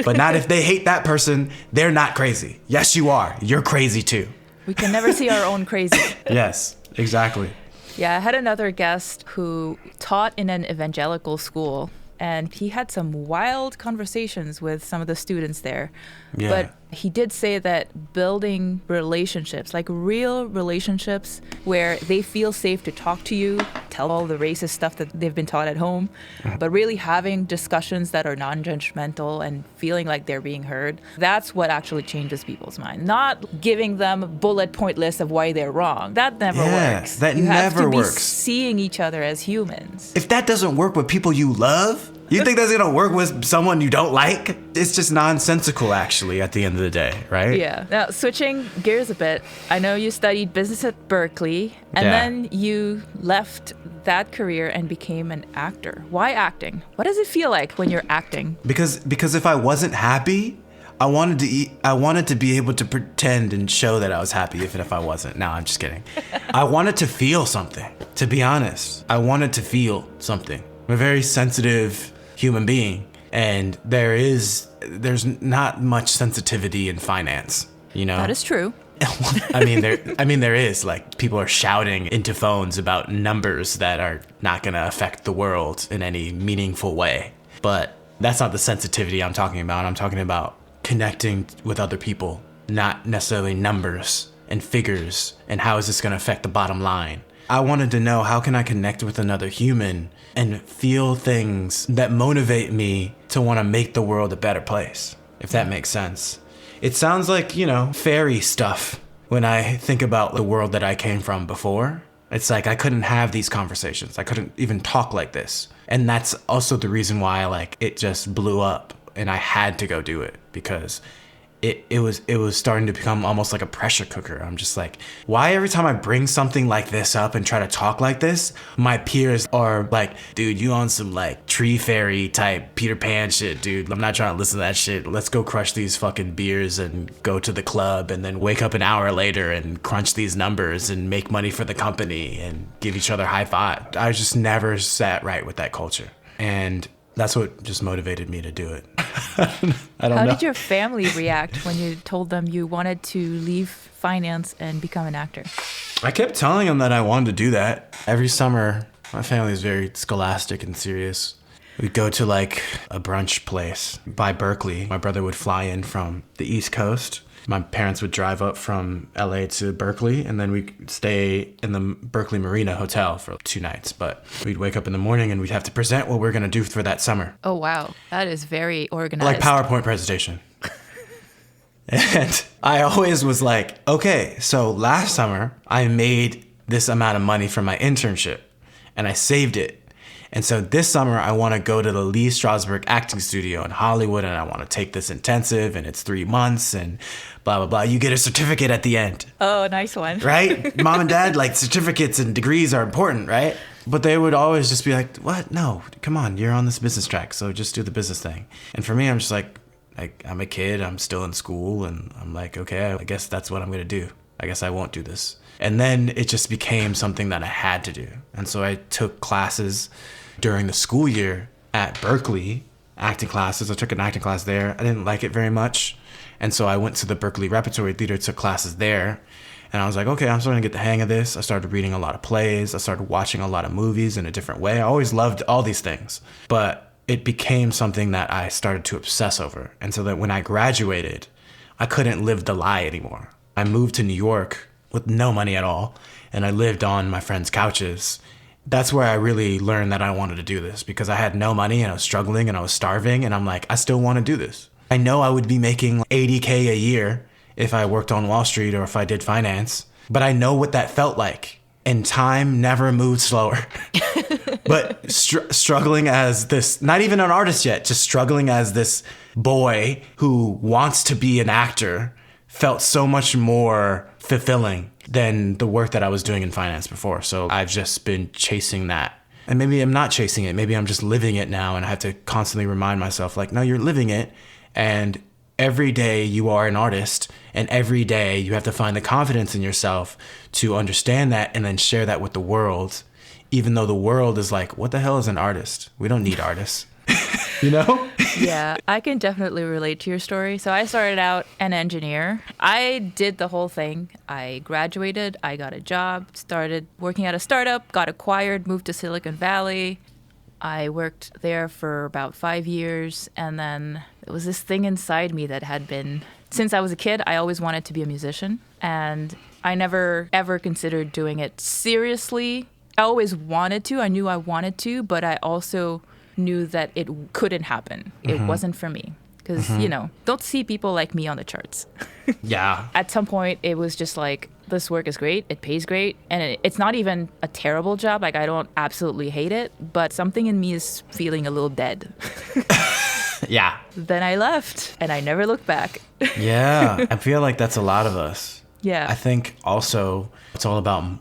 S2: But not if they hate that person, they're not crazy. Yes, you are. You're crazy too.
S1: We can never see our own crazy.
S2: Yes, exactly.
S1: Yeah, I had another guest who taught in an evangelical school, and he had some wild conversations with some of the students there.
S2: Yeah.
S1: But he did say that building relationships, like real relationships where they feel safe to talk to you, tell all the racist stuff that they've been taught at home, but really having discussions that are non-judgmental and feeling like they're being heard, that's what actually changes people's mind. Not giving them a bullet point list of why they're wrong. That never works.
S2: That
S1: you
S2: never
S1: have to
S2: works.
S1: be seeing each other as humans.
S2: If that doesn't work with people you love, you think that's gonna work with someone you don't like? It's just nonsensical, actually, at the end of the day, right?
S1: Yeah. Now, switching gears a bit, I know you studied business at Berkeley, and then you left that career and became an actor. Why acting? What does it feel like when you're acting?
S2: Because if I wasn't happy, I wanted to be able to pretend and show that I was happy, even if I wasn't. No, I'm just kidding. I wanted to feel something, to be honest. I wanted to feel something. I'm a very sensitive human being, and there's not much sensitivity in finance, you know?
S1: That is true.
S2: I mean there is, like, people are shouting into phones about numbers that are not going to affect the world in any meaningful way. But that's not the sensitivity I'm talking about. I'm talking about connecting with other people, not necessarily numbers and figures and how is this going to affect the bottom line. I wanted to know, how can I connect with another human and feel things that motivate me to want to make the world a better place, if that makes sense. It sounds like, you know, fairy stuff when I think about the world that I came from before. It's like I couldn't have these conversations. I couldn't even talk like this. And that's also the reason why, like, it just blew up and I had to go do it, because it was starting to become almost like a pressure cooker. I'm just like, why every time I bring something like this up and try to talk like this, my peers are like, dude, you on some like tree fairy type Peter Pan shit, dude. I'm not trying to listen to that shit. Let's go crush these fucking beers and go to the club and then wake up an hour later and crunch these numbers and make money for the company and give each other high five. I just never sat right with that culture. And that's what just motivated me to do it. I don't know.
S1: How did your family react when you told them you wanted to leave finance and become an actor?
S2: I kept telling them that I wanted to do that. Every summer, my family is very scholastic and serious. We'd go to like a brunch place by Berkeley. My brother would fly in from the East Coast. My parents would drive up from LA to Berkeley, and then we'd stay in the Berkeley Marina Hotel for 2 nights. But we'd wake up in the morning and we'd have to present what we're going to do for that summer.
S1: Oh, wow. That is very organized.
S2: Like PowerPoint presentation. And I always was like, okay, so last summer I made this amount of money from my internship and I saved it. And so this summer I want to go to the Lee Strasberg acting studio in Hollywood and I want to take this intensive and it's 3 months and blah, blah, blah. You get a certificate at the end.
S1: Oh, nice one.
S2: Right? Mom and dad, like certificates and degrees are important, right? But they would always just be like, what? No, come on, you're on this business track, so just do the business thing. And for me, I'm just like I'm a kid, I'm still in school, and I'm like, okay, I guess that's what I'm going to do. I guess I won't do this. And then it just became something that I had to do. And so I took classes during the school year at Berkeley, acting classes. I took an acting class there. I didn't like it very much. And so I went to the Berkeley Repertory Theater, took classes there. And I was like, okay, I'm starting to get the hang of this. I started reading a lot of plays. I started watching a lot of movies in a different way. I always loved all these things. But it became something that I started to obsess over. And so that when I graduated, I couldn't live the lie anymore. I moved to New York with no money at all, and I lived on my friends' couches. That's where I really learned that I wanted to do this because I had no money and I was struggling and I was starving, and I'm like, I still want to do this. I know I would be making $80K a year if I worked on Wall Street or if I did finance, but I know what that felt like. And time never moved slower. But struggling as this, not even an artist yet, just struggling as this boy who wants to be an actor felt so much more fulfilling than the work that I was doing in finance before. So I've just been chasing that. And maybe I'm not chasing it. Maybe I'm just living it now. And I have to constantly remind myself, like, no, you're living it. And every day you are an artist, and every day you have to find the confidence in yourself to understand that and then share that with the world, even though the world is like, what the hell is an artist? We don't need artists. You know?
S1: Yeah, I can definitely relate to your story. So I started out an engineer. I did the whole thing. I graduated, I got a job, started working at a startup, got acquired, moved to Silicon Valley. I worked there for about 5 years, and then there was this thing inside me that had been, since I was a kid, I always wanted to be a musician, and I never ever considered doing it seriously. I always wanted to, I knew I wanted to, but I also knew that it couldn't happen. It wasn't for me. Because, you know, don't see people like me on the charts.
S2: Yeah.
S1: At some point, it was just like, this work is great, it pays great, and it's not even a terrible job. Like, I don't absolutely hate it, but something in me is feeling a little dead.
S2: Yeah.
S1: Then I left, and I never looked back.
S2: Yeah. I feel like that's a lot of us.
S1: Yeah.
S2: I think also it's all about...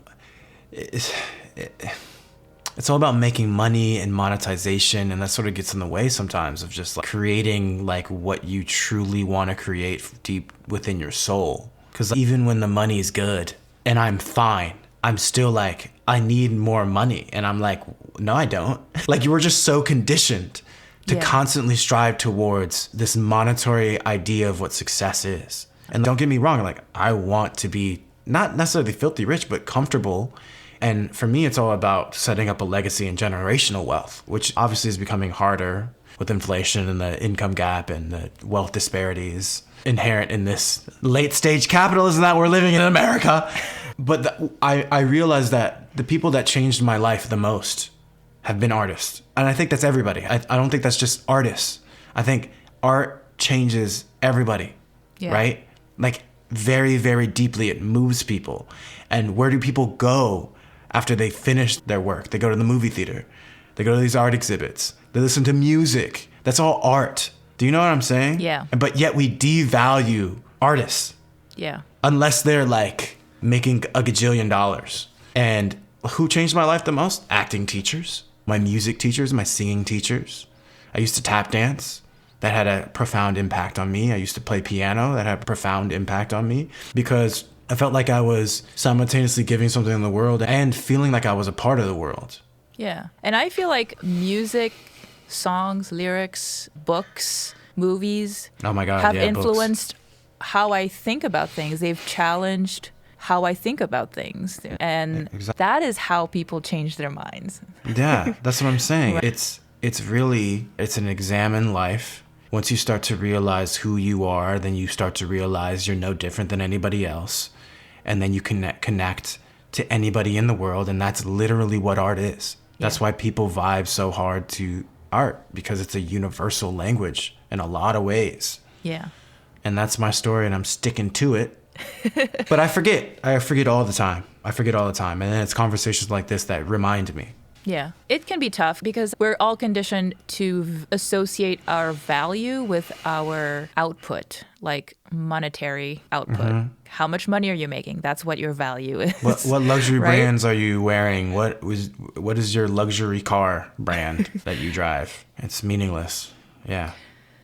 S2: It's all about making money and monetization, and that sort of gets in the way sometimes of just like creating like what you truly want to create deep within your soul. Because even when the money is good and I'm fine, I'm still like, I need more money. And I'm like, no, I don't. Like, you were just so conditioned to constantly strive towards this monetary idea of what success is. And don't get me wrong, like, I want to be not necessarily filthy rich, but comfortable. And for me, it's all about setting up a legacy and generational wealth, which obviously is becoming harder with inflation and the income gap and the wealth disparities inherent in this late stage capitalism that we're living in America. But I realized that the people that changed my life the most have been artists. And I think that's everybody. I don't think that's just artists. I think art changes everybody, right? Like, very, very deeply, it moves people. And where do people go after they finish their work? They go to the movie theater. They go to these art exhibits. They listen to music. That's all art. Do you know what I'm saying?
S1: Yeah.
S2: But yet we devalue artists.
S1: Yeah.
S2: Unless they're like making a gajillion dollars. And who changed my life the most? Acting teachers, my music teachers, my singing teachers. I used to tap dance. That had a profound impact on me. I used to play piano. That had a profound impact on me because I felt like I was simultaneously giving something in the world and feeling like I was a part of the world.
S1: Yeah. And I feel like music, songs, lyrics, books, movies
S2: oh my God,
S1: have
S2: yeah,
S1: influenced
S2: books.
S1: How I think about things. They've challenged how I think about things. And that is how people change their minds.
S2: Yeah, that's what I'm saying. Right. it's an exam in life. Once you start to realize who you are, then you start to realize you're no different than anybody else. And then you connect to anybody in the world. And that's literally what art is. That's why people vibe so hard to art, because it's a universal language in a lot of ways.
S1: Yeah.
S2: And that's my story, and I'm sticking to it. But I forget all the time. And then it's conversations like this that remind me.
S1: Yeah. It can be tough because we're all conditioned to associate our value with our output, like monetary output. How much money are you making? That's what your value is.
S2: What luxury
S1: right?
S2: brands are you wearing? What is your luxury car brand that you drive? It's meaningless. Yeah.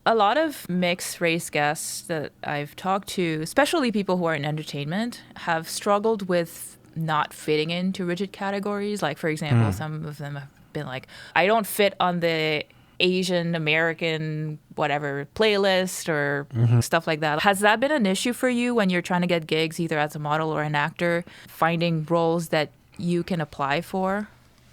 S1: A lot of mixed race guests that I've talked to, especially people who are in entertainment, have struggled with not fitting into rigid categories. Like, for example, some of them have been like, I don't fit on the Asian American whatever playlist or stuff like that. Has that been an issue for you when you're trying to get gigs, either as a model or an actor, finding roles that you can apply for?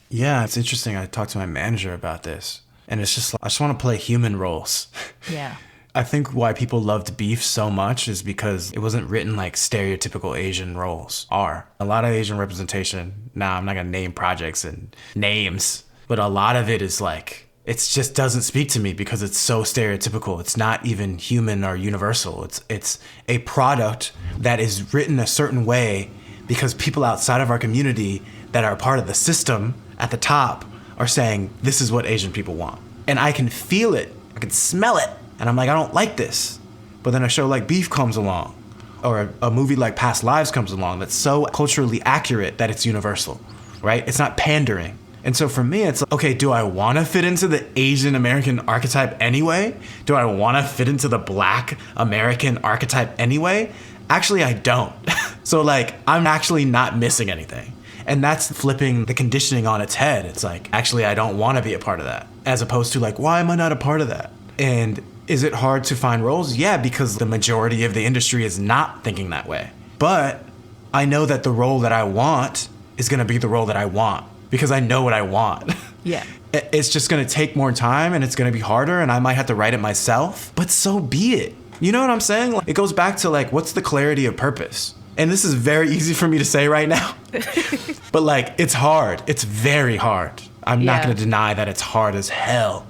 S2: Yeah, it's interesting. I talked to my manager about this, and it's just, I just want to play human roles.
S1: Yeah.
S2: I think why people loved Beef so much is because it wasn't written like stereotypical Asian roles are. A lot of Asian representation, I'm not going to name projects and names, but a lot of it is like, it just doesn't speak to me because it's so stereotypical. It's not even human or universal. It's a product that is written a certain way because people outside of our community that are part of the system at the top are saying, this is what Asian people want. And I can feel it. I can smell it. And I'm like, I don't like this. But then a show like Beef comes along, or a movie like Past Lives comes along that's so culturally accurate that it's universal, right? It's not pandering. And so for me, it's like, okay, do I want to fit into the Asian American archetype anyway? Do I want to fit into the Black American archetype anyway? Actually, I don't. So like, I'm actually not missing anything. And that's flipping the conditioning on its head. It's like, actually, I don't want to be a part of that. As opposed to like, why am I not a part of that? And is it hard to find roles? Yeah, because the majority of the industry is not thinking that way. But I know that the role that I want is going to be the role that I want because I know what I want.
S1: Yeah.
S2: It's just going to take more time and it's going to be harder and I might have to write it myself, but so be it. You know what I'm saying? Like, it goes back to like, what's the clarity of purpose? And this is very easy for me to say right now, but like, it's hard. It's very hard. I'm not going to deny that it's hard as hell.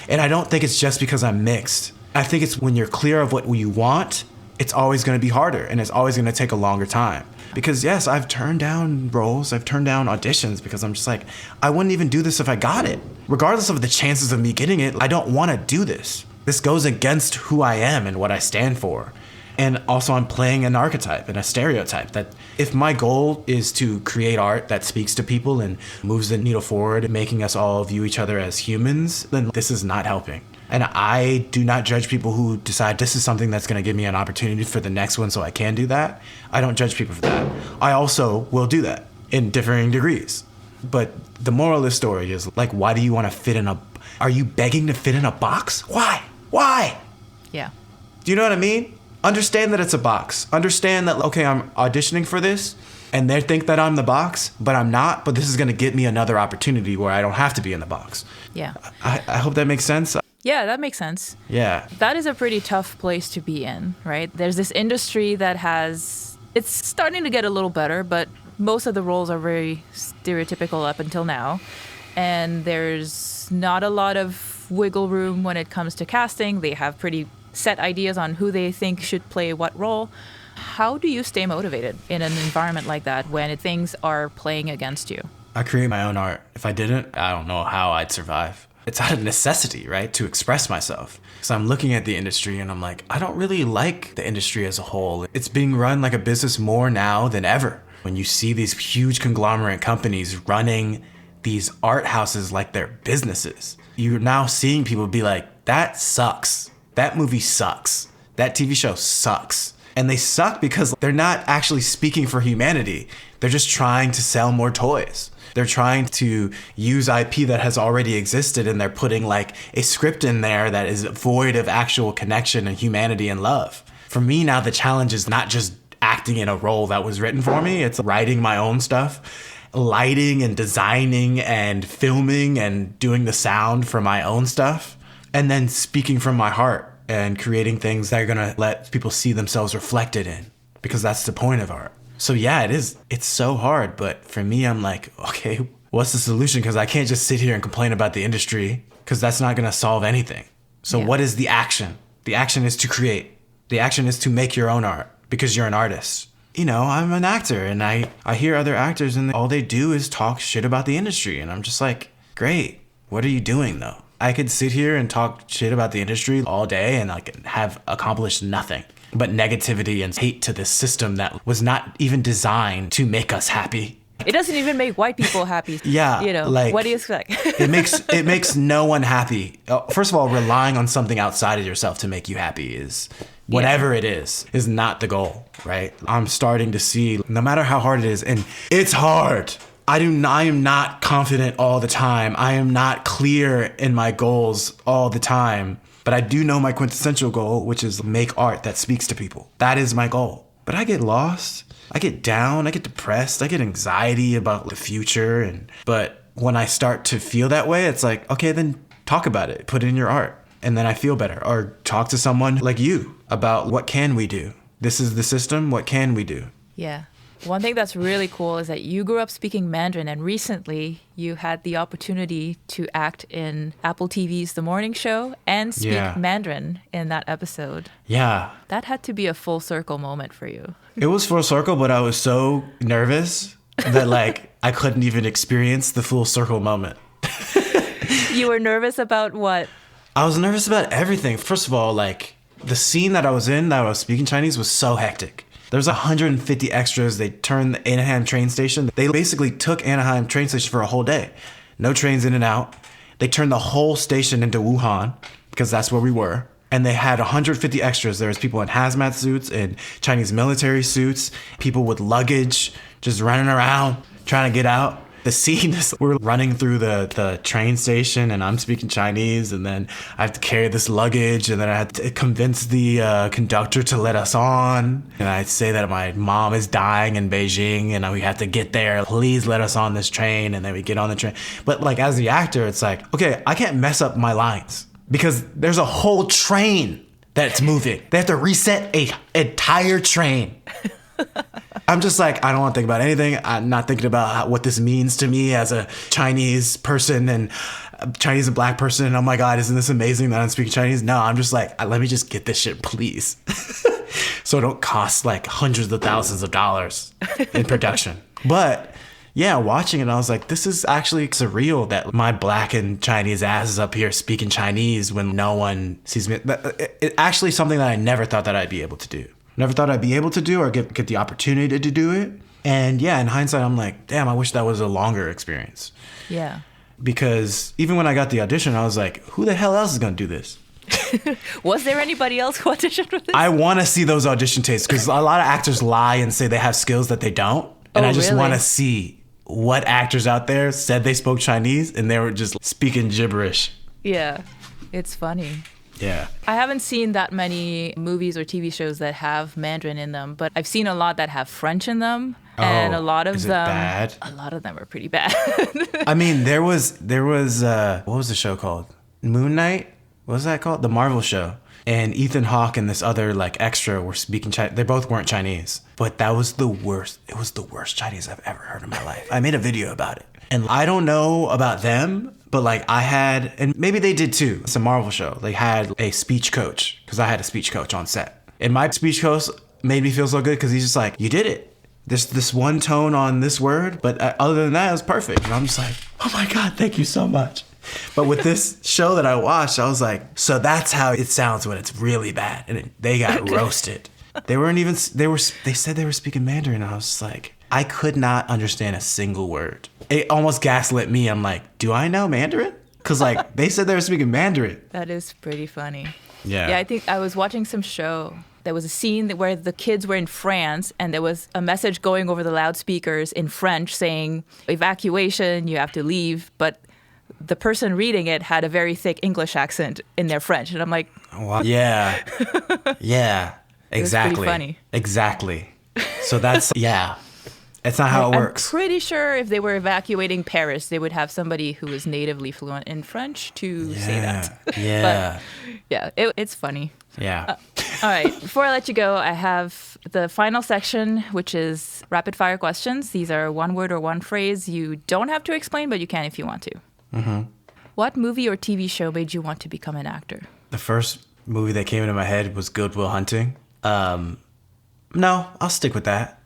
S2: And I don't think it's just because I'm mixed. I think it's when you're clear of what you want, it's always going to be harder and it's always going to take a longer time. Because yes, I've turned down roles, I've turned down auditions because I'm just like, I wouldn't even do this if I got it. Regardless of the chances of me getting it, I don't want to do this. This goes against who I am and what I stand for. And also I'm playing an archetype and a stereotype that if my goal is to create art that speaks to people and moves the needle forward, making us all view each other as humans, then this is not helping. And I do not judge people who decide this is something that's going to give me an opportunity for the next one so I can do that. I don't judge people for that. I also will do that in differing degrees. But the moral of this story is like, why do you want to fit in are you begging to fit in a box? Why?
S1: Yeah.
S2: Do you know what I mean? Understand that it's a box. Understand that, okay, I'm auditioning for this and they think that I'm the box, but I'm not. But this is going to get me another opportunity where I don't have to be in the box.
S1: Yeah.
S2: I hope that makes sense.
S1: Yeah, that makes sense.
S2: Yeah.
S1: That is a pretty tough place to be in, right? There's this industry that it's starting to get a little better, but most of the roles are very stereotypical up until now. And there's not a lot of wiggle room when it comes to casting. They have pretty set ideas on who they think should play what role. How do you stay motivated in an environment like that when things are playing against you?
S2: I create my own art. If I didn't, I don't know how I'd survive. It's out of necessity, right? To express myself. So I'm looking at the industry and I'm like, I don't really like the industry as a whole. It's being run like a business more now than ever. When you see these huge conglomerate companies running these art houses like they're businesses, you're now seeing people be like, that sucks. That movie sucks. That TV show sucks. And they suck because they're not actually speaking for humanity. They're just trying to sell more toys. They're trying to use IP that has already existed and they're putting like a script in there that is void of actual connection and humanity and love. For me now, the challenge is not just acting in a role that was written for me. It's writing my own stuff lighting and designing and filming and doing the sound for my own stuff, and then speaking from my heart and creating things that are going to let people see themselves reflected in, because that's the point of art. So yeah, it's so hard, but for me, I'm like, okay, what's the solution? Because I can't just sit here and complain about the industry, because that's not going to solve anything. So what is the action? The action is to create. The action is to make your own art, because you're an artist. You know, I'm an actor, and I hear other actors, and all they do is talk shit about the industry. And I'm just like, great. What are you doing, though? I could sit here and talk shit about the industry all day and like have accomplished nothing but negativity and hate to this system that was not even designed to make us happy.
S1: It doesn't even make white people happy.
S2: Yeah.
S1: You know,
S2: like,
S1: what do you expect?
S2: it makes no one happy. First of all, relying on something outside of yourself to make you happy is, whatever it is not the goal, right? I'm starting to see, no matter how hard it is, and it's hard. I am not confident all the time. I am not clear in my goals all the time. But I do know my quintessential goal, which is make art that speaks to people. That is my goal. But I get lost. I get down. I get depressed. I get anxiety about the future. But when I start to feel that way, it's like, okay, then talk about it. Put it in your art. And then I feel better. Or talk to someone like you about what can we do? This is the system. What can we do?
S1: Yeah. One thing that's really cool is that you grew up speaking Mandarin, and recently you had the opportunity to act in Apple TV's The Morning Show and speak Mandarin in that episode.
S2: Yeah.
S1: That had to be a full circle moment for you.
S2: It was full circle, but I was so nervous that like I couldn't even experience the full circle moment.
S1: You were nervous about what?
S2: I was nervous about everything. First of all, like the scene that I was in that I was speaking Chinese was so hectic. There's 150 extras. They turned the Anaheim train station. They basically took Anaheim train station for a whole day. No trains in and out. They turned the whole station into Wuhan, because that's where we were. And they had 150 extras. There was people in hazmat suits and Chinese military suits, people with luggage just running around trying to get out. The scene is we're running through the train station, and I'm speaking Chinese, and then I have to carry this luggage, and then I had to convince the conductor to let us on. And I say that my mom is dying in Beijing, and we have to get there. Please let us on this train. And then we get on the train. But like as the actor, it's like, okay, I can't mess up my lines because there's a whole train that's moving. They have to reset an entire train. I'm just like, I don't want to think about anything. I'm not thinking about what this means to me as a Chinese person and Chinese and black person. And oh my God, isn't this amazing that I'm speaking Chinese? No, I'm just like, let me just get this shit, please. So it don't cost like hundreds of thousands of dollars in production. But yeah, watching it, I was like, this is actually surreal that my black and Chinese ass is up here speaking Chinese when no one sees me. It's actually something that I never thought that I'd be able to do. Never thought I'd be able to do or get the opportunity to do it. And yeah, in hindsight, I'm like, damn, I wish that was a longer experience.
S1: Yeah.
S2: Because even when I got the audition, I was like, who the hell else is going to do this?
S1: Was there anybody else who auditioned for this?
S2: I want to see those audition tapes because a lot of actors lie and say they have skills that they don't. And I just want to see what actors out there said they spoke Chinese and they were just speaking gibberish.
S1: Yeah, it's funny.
S2: Yeah.
S1: I haven't seen that many movies or TV shows that have Mandarin in them, but I've seen a lot that have French in them. And a lot of them,
S2: bad?
S1: A lot of them are pretty bad.
S2: I mean, there was what was the show called? Moon Knight? What was that called? The Marvel show. And Ethan Hawke and this other like extra were speaking Chinese. They both weren't Chinese, but that was the worst. It was the worst Chinese I've ever heard in my life. I made a video about it. And I don't know about them, but like I had, and maybe they did too. It's a Marvel show. They had a speech coach because I had a speech coach on set. And my speech coach made me feel so good because he's just like, you did it. There's this one tone on this word, but other than that, it was perfect. And I'm just like, oh my God, thank you so much. But with this show that I watched, I was like, so that's how it sounds when it's really bad. And they got roasted. They said they were speaking Mandarin. And I was just like, I could not understand a single word. It almost gaslit me. I'm like, do I know Mandarin? Because like they said they were speaking Mandarin.
S1: That is pretty funny.
S2: Yeah.
S1: Yeah, I think I was watching some show. There was a scene where the kids were in France and there was a message going over the loudspeakers in French saying, evacuation, you have to leave. But the person reading it had a very thick English accent in their French. And I'm like,
S2: what? Yeah. Yeah. Exactly.
S1: It was pretty funny.
S2: Exactly. So that's, yeah. It's not how it works.
S1: I'm pretty sure if they were evacuating Paris, they would have somebody who was natively fluent in French to say that.
S2: Yeah.
S1: But yeah, it's funny.
S2: Yeah.
S1: All right. Before I let you go, I have the final section, which is rapid fire questions. These are one word or one phrase. You don't have to explain, but you can if you want to. Mm-hmm. What movie or TV show made you want to become an actor?
S2: The first movie that came into my head was Good Will Hunting. No, I'll stick with that.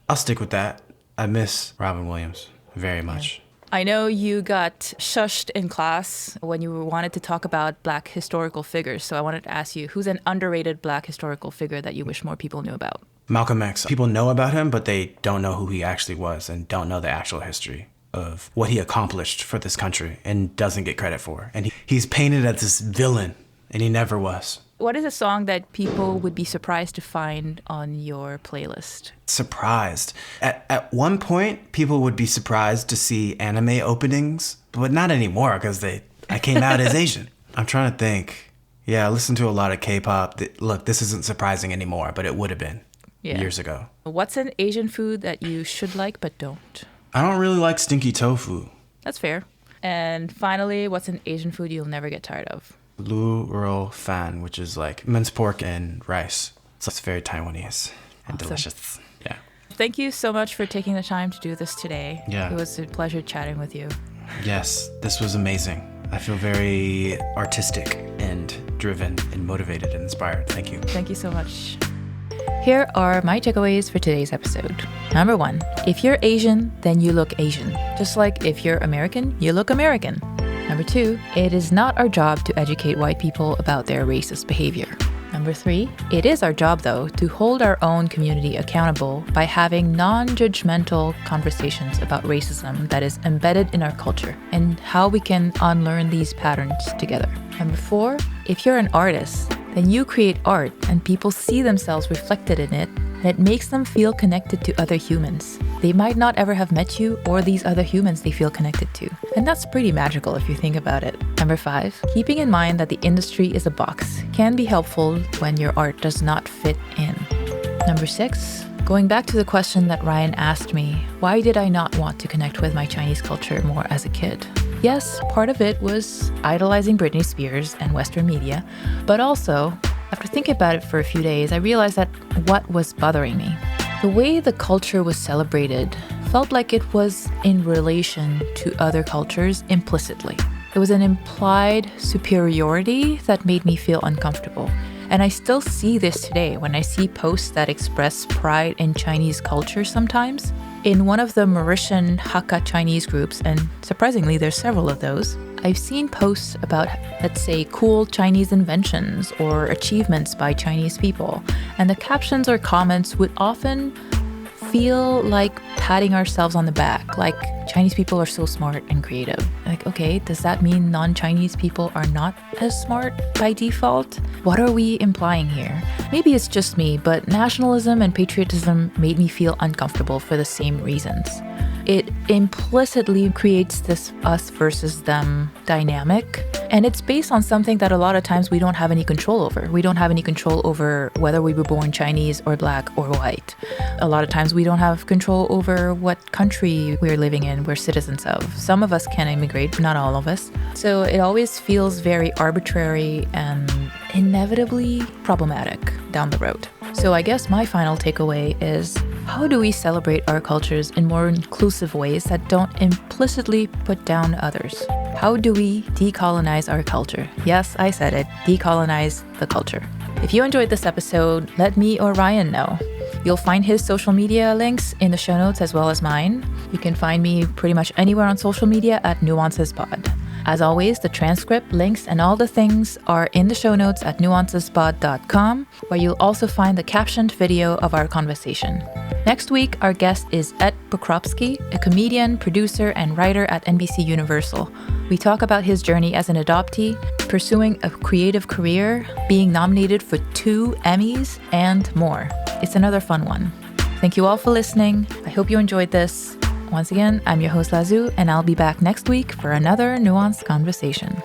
S2: I miss Robin Williams very much.
S1: I know you got shushed in class when you wanted to talk about Black historical figures. So I wanted to ask you, who's an underrated Black historical figure that you wish more people knew about?
S2: Malcolm X. People know about him, but they don't know who he actually was and don't know the actual history of what he accomplished for this country and doesn't get credit for. And he's painted as this villain, and he never was.
S1: What is a song that people would be surprised to find on your playlist?
S2: Surprised. At one point, people would be surprised to see anime openings, but not anymore because I came out as Asian. I'm trying to think. Yeah, I listen to a lot of K-pop. Look, this isn't surprising anymore, but it would have been years ago.
S1: What's an Asian food that you should like but don't?
S2: I don't really like stinky tofu.
S1: That's fair. And finally, what's an Asian food you'll never get tired of?
S2: Lu Ro Fan, which is like minced pork and rice. So it's very Taiwanese and delicious. Yeah.
S1: Thank you so much for taking the time to do this today.
S2: Yeah.
S1: It was a pleasure chatting with you.
S2: Yes, this was amazing. I feel very artistic and driven and motivated and inspired. Thank you.
S1: Thank you so much. Here are my takeaways for today's episode. Number 1, if you're Asian, then you look Asian. Just like if you're American, you look American. Number 2, it is not our job to educate white people about their racist behavior. Number 3, it is our job, though, to hold our own community accountable by having non-judgmental conversations about racism that is embedded in our culture and how we can unlearn these patterns together. Number 4, if you're an artist, then you create art and people see themselves reflected in it, and it makes them feel connected to other humans. They might not ever have met you or these other humans they feel connected to. And that's pretty magical if you think about it. Number 5, keeping in mind that the industry is a box can be helpful when your art does not fit in. Number 6, going back to the question that Ryan asked me, why did I not want to connect with my Chinese culture more as a kid? Yes, part of it was idolizing Britney Spears and Western media, but also, after thinking about it for a few days, I realized that what was bothering me. The way the culture was celebrated felt like it was in relation to other cultures implicitly. It was an implied superiority that made me feel uncomfortable. And I still see this today when I see posts that express pride in Chinese culture sometimes. In one of the Mauritian Hakka Chinese groups, and surprisingly there's several of those, I've seen posts about, let's say, cool Chinese inventions or achievements by Chinese people. And the captions or comments would often feel like patting ourselves on the back, like Chinese people are so smart and creative. Like, okay, does that mean non-Chinese people are not as smart by default? What are we implying here? Maybe it's just me, but nationalism and patriotism made me feel uncomfortable for the same reasons. It implicitly creates this us versus them dynamic, and it's based on something that a lot of times we don't have any control over. We don't have any control over whether we were born Chinese or black or white. A lot of times we don't have control over what country we're living in, we're citizens of. Some of us can immigrate, but not all of us. So it always feels very arbitrary and inevitably problematic down the road. So I guess my final takeaway is, how do we celebrate our cultures in more inclusive ways that don't implicitly put down others? How do we decolonize our culture? Yes, I said it, decolonize the culture. If you enjoyed this episode, let me or Ryan know. You'll find his social media links in the show notes as well as mine. You can find me pretty much anywhere on social media at NuancesPod. As always, the transcript, links, and all the things are in the show notes at nuancespod.com, where you'll also find the captioned video of our conversation. Next week, our guest is Ed Pokropsky, a comedian, producer, and writer at NBC Universal. We talk about his journey as an adoptee, pursuing a creative career, being nominated for 2 Emmys, and more. It's another fun one. Thank you all for listening. I hope you enjoyed this. Once again, I'm your host Lazu, and I'll be back next week for another nuanced conversation.